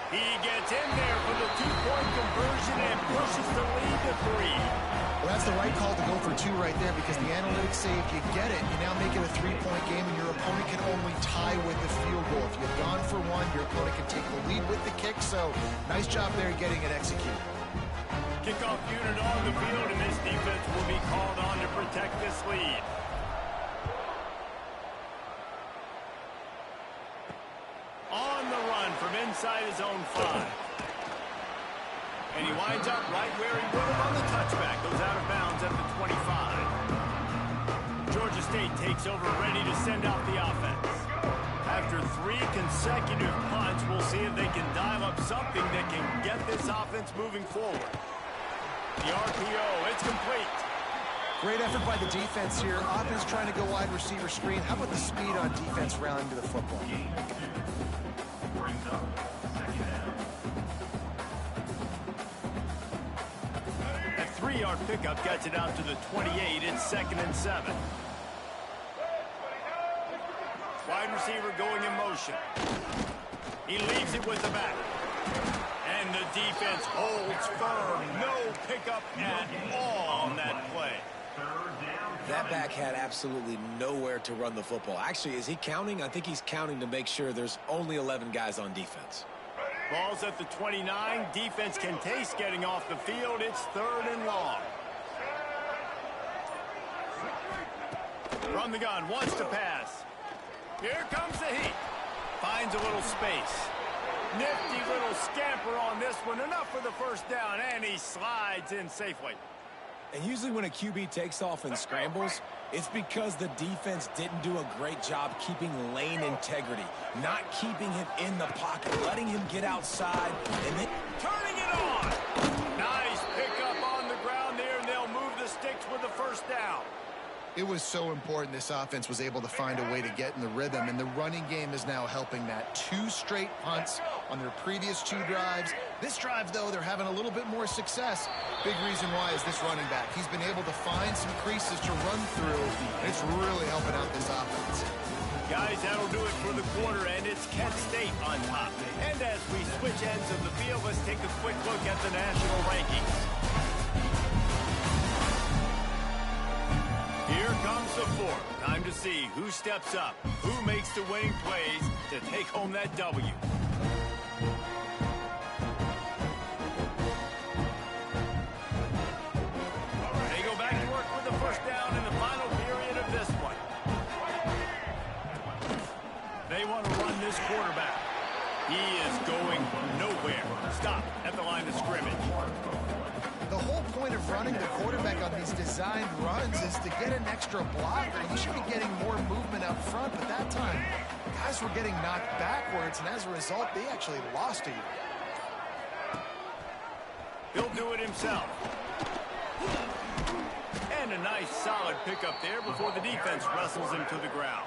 S1: He gets in there for the 2-point conversion and pushes the lead to 3.
S3: Well, that's the right call to go for 2 right there, because the analytics say if you get it, you now make it a 3-point game, and your opponent can only tie with the field goal. If you've gone for 1, your opponent can take the lead with the kick, so nice job there getting it executed.
S1: Kickoff unit on the field, and this defense will be called on to protect this lead. On the run from inside his own 5. And he winds up right where he would have on the touchback. Goes out of bounds at the 25. Georgia State takes over, ready to send out the offense. After 3 consecutive punts, we'll see if they can dial up something that can get this offense moving forward. The RPO, it's complete.
S3: Great effort by the defense here. Offense trying to go wide receiver screen. How about the speed on defense rallying to the football?
S1: A 3-yard pickup gets it out to the 28. It's 2nd and 7. Wide receiver going in motion. He leaves it with the back. And the defense holds firm. No pickup at all on that play.
S2: That back had absolutely nowhere to run the football. Actually, is he counting? I think he's counting to make sure there's only 11 guys on defense.
S1: Ball's at the 29. Defense can taste getting off the field. It's 3rd and long. From the gun, wants to pass. Here comes the heat. Finds finds a little space. Nifty little scamper on this one. Enough for the first down, and he slides in safely.
S2: And usually when a QB takes off and scrambles, it's because the defense didn't do a great job keeping lane integrity, not keeping him in the pocket, letting him get outside, and then
S1: turning it on. Nice pickup on the ground there, and they'll move the sticks with the first down.
S3: It was so important this offense was able to find a way to get in the rhythm, and the running game is now helping that. 2 straight punts on their previous 2 drives. This drive, though, they're having a little bit more success. Big reason why is this running back. He's been able to find some creases to run through. It's really helping out this offense.
S1: Guys, that'll do it for the quarter, and it's Kent State on top. And as we switch ends of the field, let's take a quick look at the national rankings. Here comes the fourth. Time to see who steps up, who makes the winning plays to take home that W. They go back to work with the first down in the final period of this one. They want to run this quarterback. He is going nowhere. Stop at the line of scrimmage.
S3: The whole point of running the quarterback on these designed runs is to get an extra blocker. You should be getting more movement up front, but that time, guys were getting knocked backwards, and as a result, they actually lost a yard.
S1: He'll do it himself. And a nice solid pickup there before the defense wrestles him to the ground.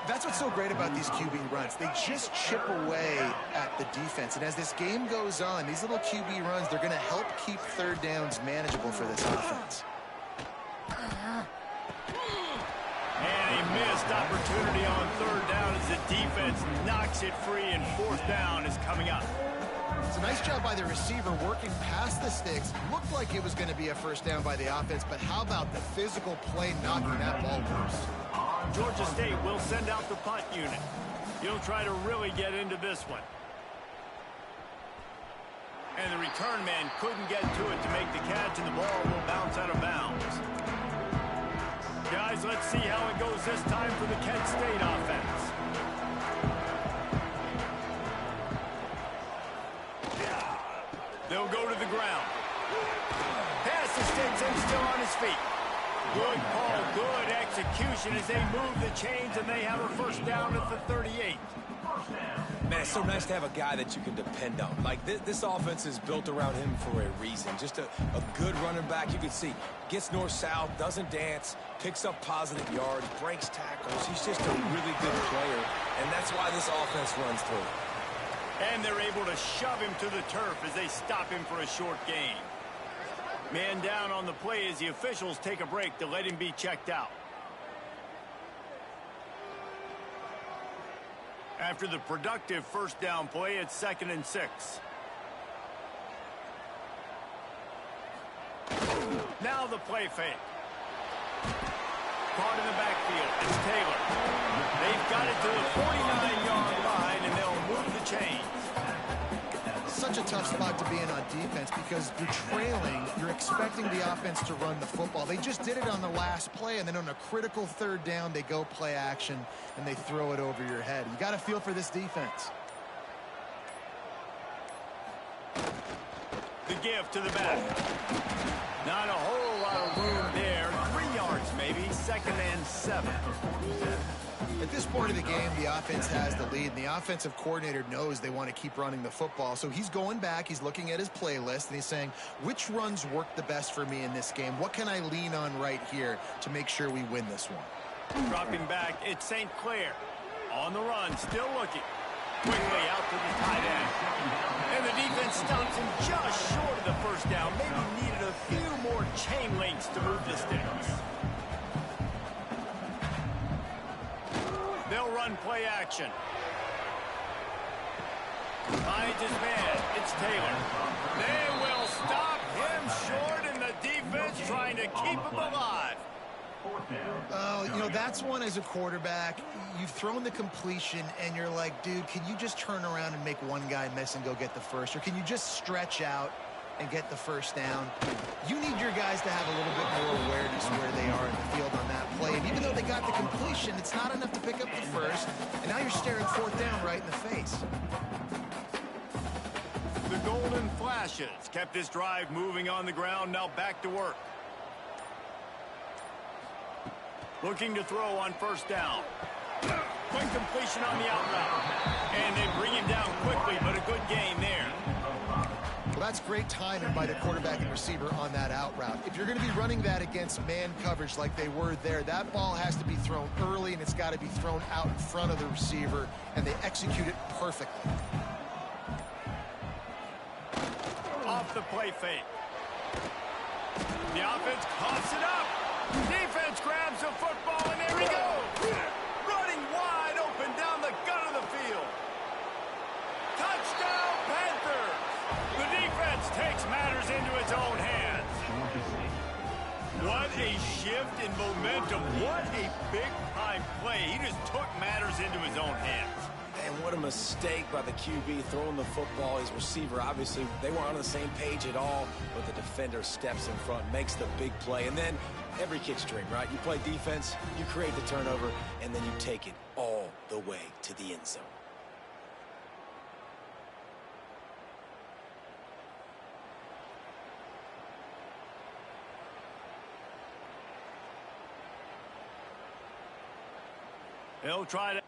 S3: That's what's so great about these QB runs. They just chip away at the defense. And as this game goes on, these little QB runs, they're going to help keep third downs manageable for this offense.
S1: And a missed opportunity on third down as the defense knocks it free, and fourth down is coming up.
S3: It's a nice job by the receiver working past the sticks. Looked like it was going to be a first down by the offense, but how about the physical play knocking that ball loose?
S1: Georgia State will send out the punt unit. He'll try to really get into this one. And the return man couldn't get to it to make the catch, and the ball will bounce out of bounds. Guys, let's see how it goes this time for the Kent State offense. They'll go to the ground. Pass the sticks and still on his feet. Good call, good execution as they move the chains, and they have a first down at the 38.
S2: man, it's so nice to have a guy that you can depend on. Like, this offense is built around him for a reason. Just a good running back. You can see, gets north-south, doesn't dance, picks up positive yards, breaks tackles. He's just a really good player, and that's why this offense runs through.
S1: And they're able to shove him to the turf as they stop him for a short gain. Man down on the play as the officials take a break to let him be checked out. After the productive first down play, it's 2nd and 6. Now the play fake. Caught in the backfield. It's Taylor. They've got it to the 49-yard line, and they'll move the chains.
S3: Such a tough spot to be in on defense because you're trailing. You're expecting the offense to run the football. They just did it on the last play, and then on a critical third down, they go play action, and they throw it over your head. You got to feel for this defense.
S1: The give to the back. Not a whole lot of room there. 3 yards maybe. 2nd and 7.
S3: At this point of the game, the offense has the lead, and the offensive coordinator knows they want to keep running the football. So he's going back, he's looking at his playlist, and he's saying, which runs work the best for me in this game? What can I lean on right here to make sure we win this one?
S1: Dropping back, it's St. Clair. On the run, still looking. Quickly out to the tight end. And the defense stops him just short of the first down. Maybe needed a few more chain links to move the sticks. They'll run play action. Finds his man. It's Taylor. They will stop him short, and the defense trying to keep him alive.
S3: Oh, you know, that's one as a quarterback. You've thrown the completion, and you're like, dude, can you just turn around and make one guy miss and go get the first? Or can you just stretch out and get the first down? You need your guys to have a little bit more awareness where they are in the field on that play. And even though they got the completion, it's not enough to pick up the first. And now you're staring fourth down right in the face.
S1: The golden flashes kept this drive moving on the ground. Now back to work. Looking to throw on first down. Quick completion on the out route. And they bring him down quickly, but a good game there.
S3: Well, that's great timing by the quarterback and receiver on that out route. If you're going to be running that against man coverage like they were there, that ball has to be thrown early, and it's got to be thrown out in front of the receiver, and they execute it perfectly.
S1: Off the play fake. The offense coughs it up. Defense grabs the football, and there he goes. Running wide open down the gut of the field. Touchdown, Panthers. The defense takes matters into its own hands. What a shift in momentum. What a big-time play. He just took matters into his own hands.
S2: And what a mistake by the QB throwing the football. His receiver, obviously, they weren't on the same page at all, but the defender steps in front, makes the big play, and then every kid's dream, right? You play defense, you create the turnover, and then you take it all the way to the end zone.
S1: They'll try to...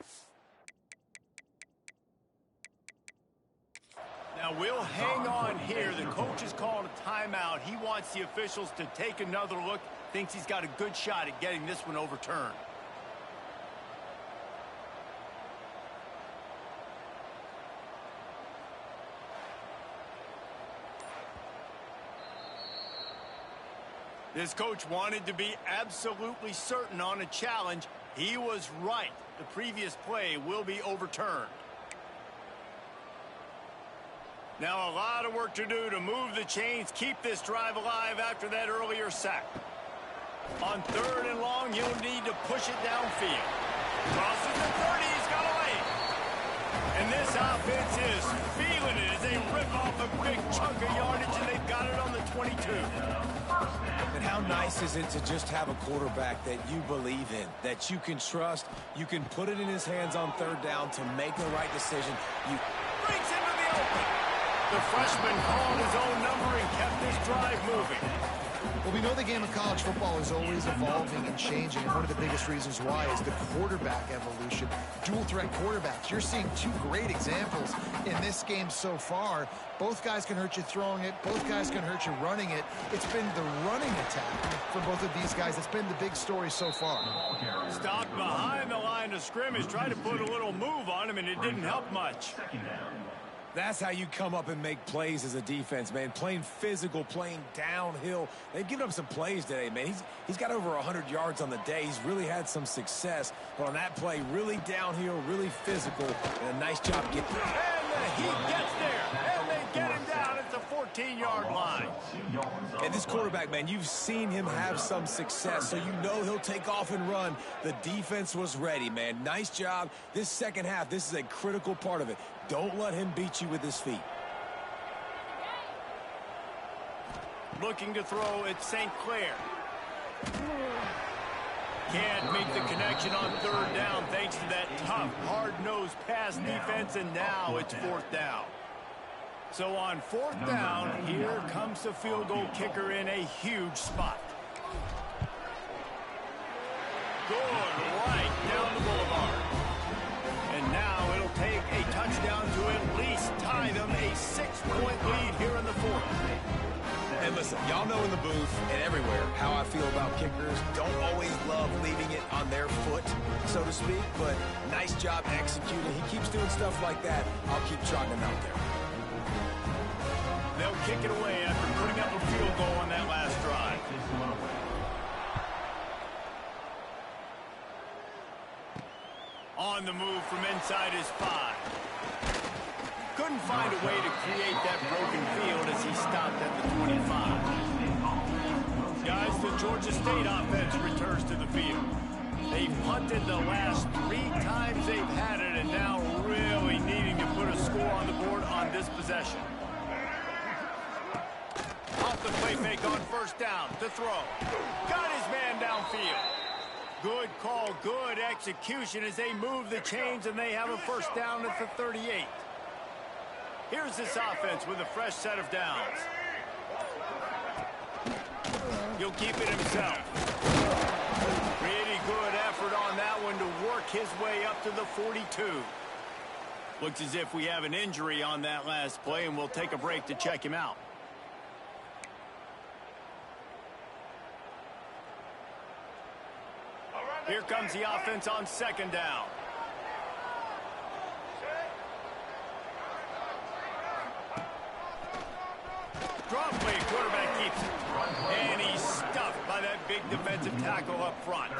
S1: Now, we'll hang on here. The coach has called a timeout. He wants the officials to take another look. Thinks he's got a good shot at getting this one overturned. This coach wanted to be absolutely certain on a challenge. He was right. The previous play will be overturned. Now a lot of work to do to move the chains, keep this drive alive after that earlier sack. On third and long, he'll need to push it downfield. Crosses the 30, he's got a lane. And this offense is feeling it as they rip off a big chunk of yardage, and they've got it on the 22.
S2: And how nice is it to just have a quarterback that you believe in, that you can trust, you can put it in his hands on third down to make the right decision. You
S1: brings him to the open. The freshman called his own number and kept this drive moving.
S3: Well, we know the game of college football is always evolving and changing, and one of the biggest reasons why is the quarterback evolution. Dual-threat quarterbacks. You're seeing two great examples in this game so far. Both guys can hurt you throwing it. Both guys can hurt you running it. It's been the running attack for both of these guys that's been the big story so far.
S1: Stopped behind the line of scrimmage, tried to put a little move on him, and it didn't help much.
S2: That's how you come up and make plays as a defense, man. Playing physical, playing downhill. They've given up some plays today, man. He's got over 100 yards on the day. He's really had some success. But on that play, really downhill, really physical, and a nice job getting there.
S1: And the heat gets there, and they get him down at the 14-yard line.
S2: And this quarterback, man, you've seen him have some success, so you know he'll take off and run. The defense was ready, man. Nice job. This second half, this is a critical part of it. Don't let him beat you with his feet.
S1: Looking to throw at St. Clair. Can't make the connection on third down thanks to that tough, hard-nosed pass defense, and now it's fourth down. So on fourth down, here comes the field goal kicker in a huge spot. Good right down the boulevard. And now it'll take a touchdown to at least tie them a 6-point lead here in the fourth.
S2: And listen, y'all know in the booth and everywhere how I feel about kickers. Don't always love leaving it on their foot, so to speak, but nice job executing. He keeps doing stuff like that. I'll keep trotting him out there.
S1: They'll kick it away after putting up a field goal on that last drive. On the move from inside his 5. Couldn't find a way to create that broken field as he stopped at the 25. Guys, the Georgia State offense returns to the field. They've punted the last 3 times they've had it, and now really needing to put a score on the board on this possession. Off the play fake on first down to throw. Got his man downfield. Good call, good execution as they move the chains and they have a first down at the 38. Here's this offense with a fresh set of downs. He'll keep it himself. Pretty good effort on that one to work his way up to the 42. Looks as if we have an injury on that last play, and we'll take a break to check him out. Here comes the offense on second down. Draw play, quarterback keeps it. And he's stuffed by that big defensive tackle up front.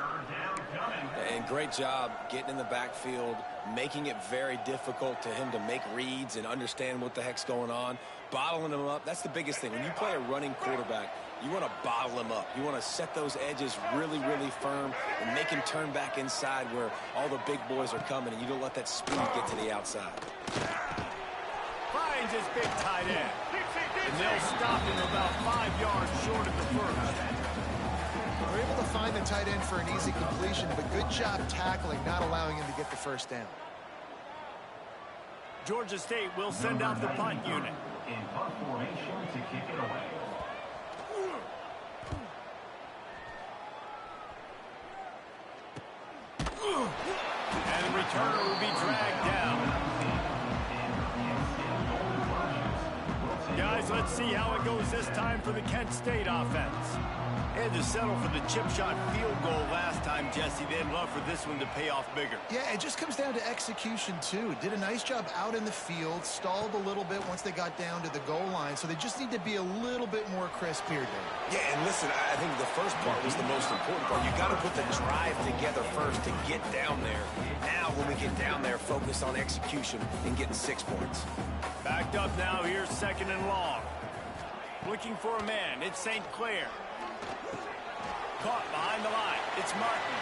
S2: And great job getting in the backfield, making it very difficult to him to make reads and understand what the heck's going on. Bottling him up, that's the biggest thing. When you play a running quarterback, you want to bottle him up. You want to set those edges really, really firm and make him turn back inside where all the big boys are coming, and you don't let that speed get to the outside.
S1: Finds his big tight end. And they'll stop him about 5 yards short of the first.
S3: We're able to find the tight end for an easy completion, but good job tackling, not allowing him to get the first down.
S1: Georgia State will send out the punt unit.
S4: In punt formation to kick it away.
S1: And the returner will be dragged down. Guys, let's see how it goes this time for the Kent State offense. Had to settle for the chip shot field goal last time, Jesse. They'd love for this one to pay off bigger.
S3: Yeah, it just comes down to execution, too. Did a nice job out in the field, stalled a little bit once they got down to the goal line, so they just need to be a little bit more crisp here, Dave.
S2: Yeah, and listen, I think the first part was the most important part. You got to put the drive together first to get down there. Now, when we get down there, focus on execution and getting 6 points.
S1: Backed up now, here's second and long. Looking for a man, it's St. Clair. Caught behind the line, it's Martin.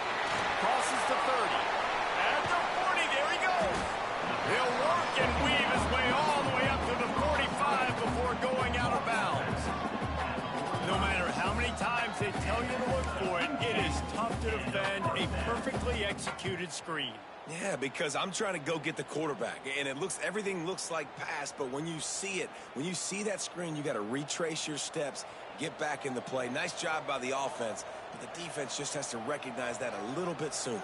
S1: Crosses the 30. At the 40, there he goes. He'll work and weave his way all the way up to the 45 before going out of bounds. No matter how many times they tell you to look for it, it is tough to defend a perfectly executed screen.
S2: Yeah, because I'm trying to go get the quarterback, and everything looks like pass, but when you see it, when you see that screen, you got to retrace your steps, get back in the play. Nice job by the offense, but the defense just has to recognize that a little bit sooner.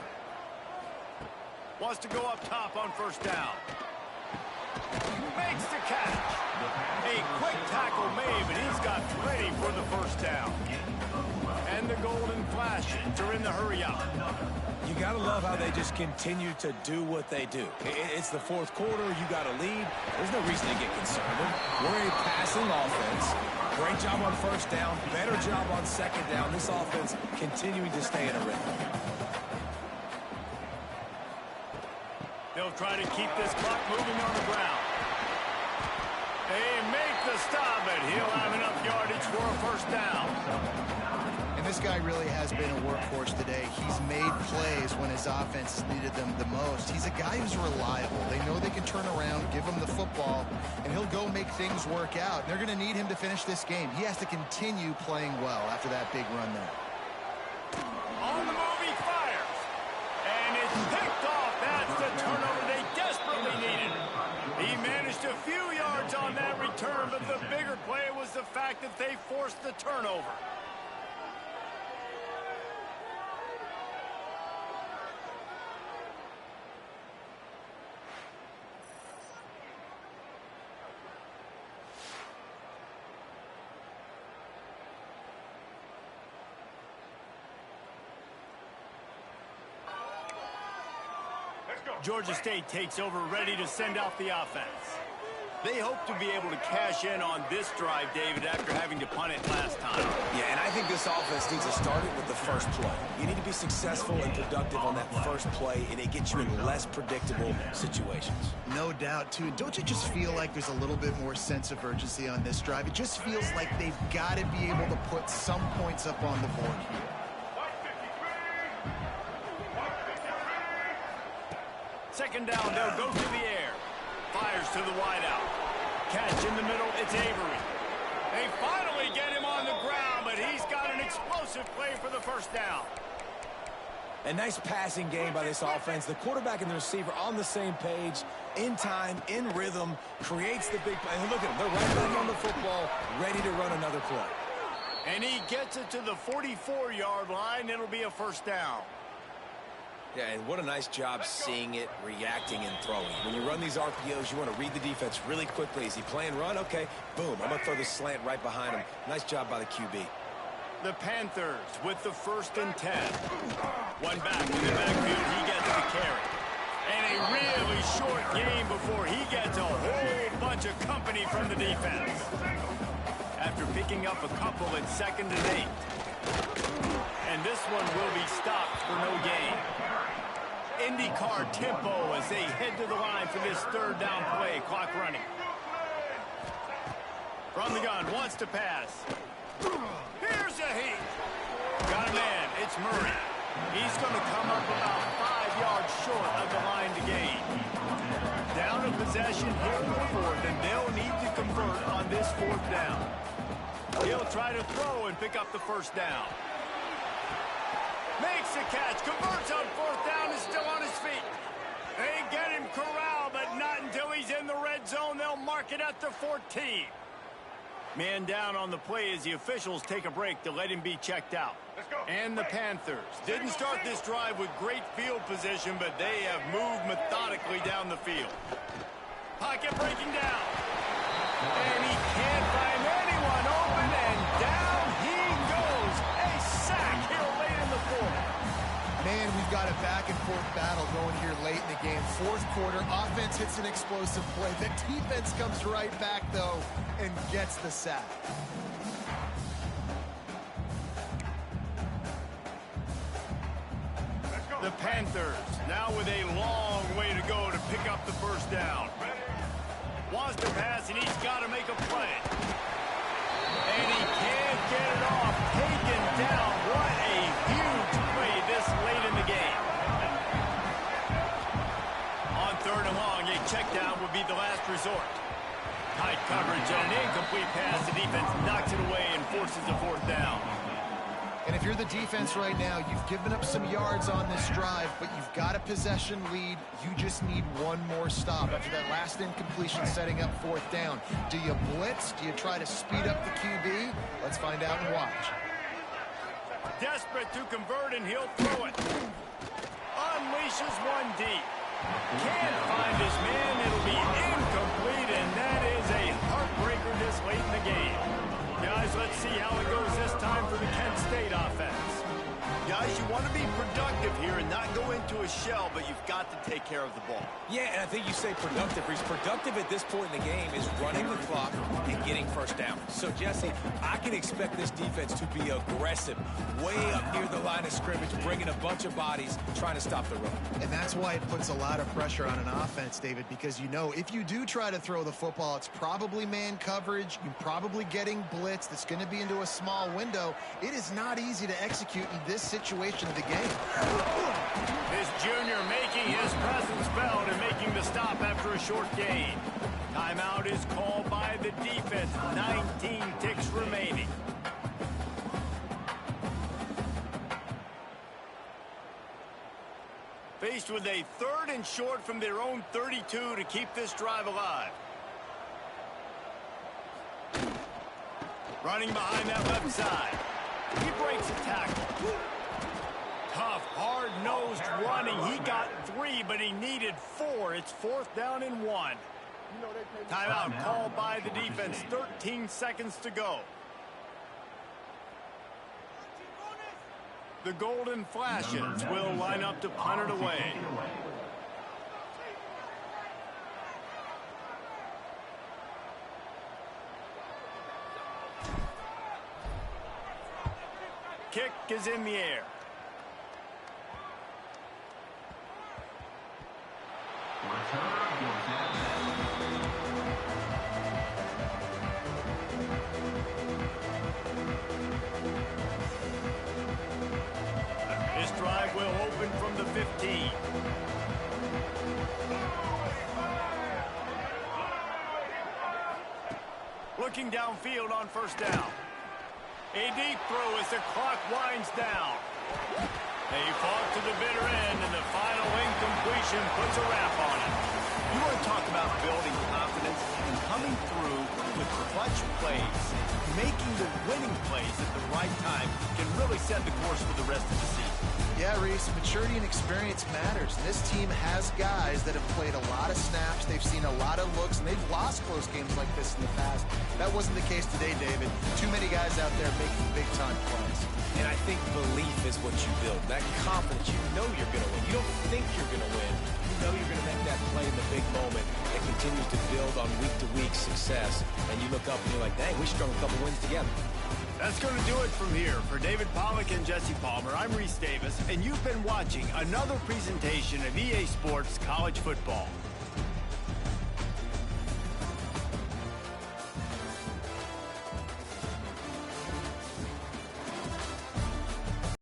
S1: Wants to go up top on first down. Makes the catch. A quick tackle made, but he's got plenty for the first down. And the Golden Flashes are in the hurry up.
S2: You got to love how they just continue to do what they do. It's the fourth quarter. You got a lead. There's no reason to get concerned. We're a passing offense. Great job on first down. Better job on second down. This offense continuing to stay in a rhythm.
S1: They'll try to keep this clock moving on the ground. They make the stop, but he'll have enough yardage for a first down.
S3: And this guy really has been a workhorse today. He's made plays when his offense has needed them the most. He's a guy who's reliable. They know they can turn around, give him the football, and he'll go make things work out. They're going to need him to finish this game. He has to continue playing well after that big run there.
S1: On the move, he fires. And it's picked off. That's the turnover they desperately needed. He managed a few yards on that return, but the bigger play was the fact that they forced the turnover. Georgia State takes over, ready to send out the offense. They hope to be able to cash in on this drive, David, after having to punt it last time.
S2: Yeah, and I think this offense needs to start it with the first play. You need to be successful and productive on that first play, and it gets you in less predictable situations.
S3: No doubt, too. Don't you just feel like there's a little bit more sense of urgency on this drive? It just feels like they've got to be able to put some points up on the board here.
S1: Second down, they'll go to the air. Fires to the wideout. Catch in the middle, it's Avery. They finally get him on the ground, but he's got an explosive play for the first down.
S2: A nice passing game by this offense. The quarterback and the receiver on the same page, in time, in rhythm, creates the big play. And look at them. They're right back on the football, ready to run another play.
S1: And he gets it to the 44-yard line. It'll be a first down.
S2: Yeah, and what a nice job seeing it, reacting, and throwing. When you run these RPOs, you want to read the defense really quickly. Is he playing run? Okay, boom. I'm going to throw the slant right behind him. Nice job by the QB.
S1: The Panthers with the 1st and 10. One back in the backfield. He gets the carry. And a really short game before he gets a whole bunch of company from the defense. After picking up a couple at 2nd and 8. And this one will be stopped for no gain. IndyCar tempo as they head to the line for this 3rd down play. Clock running. From the gun, wants to pass. Here's a heat. Got a man. It's Murray. He's going to come up about 5 yards short of the line to gain. Down a possession here in the 4th, and they'll need to convert on this 4th down. He'll try to throw and pick up the 1st down. Makes the catch, converts on 4th down, is still on his feet. They get him corralled, but not until he's in the red zone. They'll mark it at the 14. Man down on the play as the officials take a break to let him be checked out. And the Panthers didn't start this drive with great field position, but they have moved methodically down the field. Pocket breaking down. And he can't find anyone open, and down he goes. A sack here late in the 4th.
S3: Man, we've got a back-and-forth battle going here late in the game. 4th quarter, offense hits an explosive play. The defense comes right back, though, and gets the sack.
S1: The Panthers now with a long way to go to pick up the 1st down. Wants to pass, and he's got to make a play. And he can't get it off. Taken down. What a huge play this late in the game. On 3rd and long, a check down would be the last resort. Tight coverage and an incomplete pass. The defense knocks it away and forces a 4th down.
S3: And if you're the defense right now, you've given up some yards on this drive, but you've got a possession lead. You just need one more stop after that last incompletion setting up 4th down. Do you blitz? Do you try to speed up the QB? Let's find out and watch.
S1: Desperate to convert, and he'll throw it. Unleashes one deep. Can't find his man. It'll be incomplete, and that is a heartbreaker this late in the game. Guys, let's see how it goes this time for the Kent State offense. Guys, you want to be productive here and not go into a shell, but you've got to take care of the ball.
S2: Yeah, and I think you say productive. He's productive at this point in the game is running the clock and getting 1st down. So, Jesse, I can expect this defense to be aggressive, way up near the line of scrimmage, bringing a bunch of bodies, trying to stop the run.
S3: And that's why it puts a lot of pressure on an offense, David, because you know if you do try to throw the football, it's probably man coverage. You're probably getting blitz that's going to be into a small window. It is not easy to execute in this situation of the game.
S1: This junior making his presence felt and making the stop after a short gain. Timeout is called by the defense. 19 ticks remaining. Faced with a 3rd and short from their own 32 to keep this drive alive. Running behind that left side. He breaks a tackle. Tough, hard-nosed running. He got 3, but he needed 4. It's 4th down and 1. Timeout called by the defense. 13 seconds to go. The Golden Flashes will line up to punt it away. Kick is in the air. This drive will open from the 15. Looking downfield on 1st down. A deep throw as the clock winds down. He fought to the bitter end, and the final incompletion puts a wrap on it.
S6: You want to talk about building confidence and coming through with clutch plays. Making the winning plays at the right time can really set the course for the rest of the season.
S3: Yeah, Reese, maturity and experience matters. This team has guys that have played a lot of snaps. They've seen a lot of looks, and they've lost close games like this in the past. That wasn't the case today, David. Too many guys out there making big-time plays.
S2: And I think belief is what you build. That confidence, you know you're going to win. You don't think you're going to win. You know you're going to make that play in the big moment that continues to build on week-to-week success. And you look up and you're like, dang, we strung a couple wins together.
S1: That's going to do it from here. For David Pollack and Jesse Palmer, I'm Reese Davis, and you've been watching another presentation of EA Sports College Football.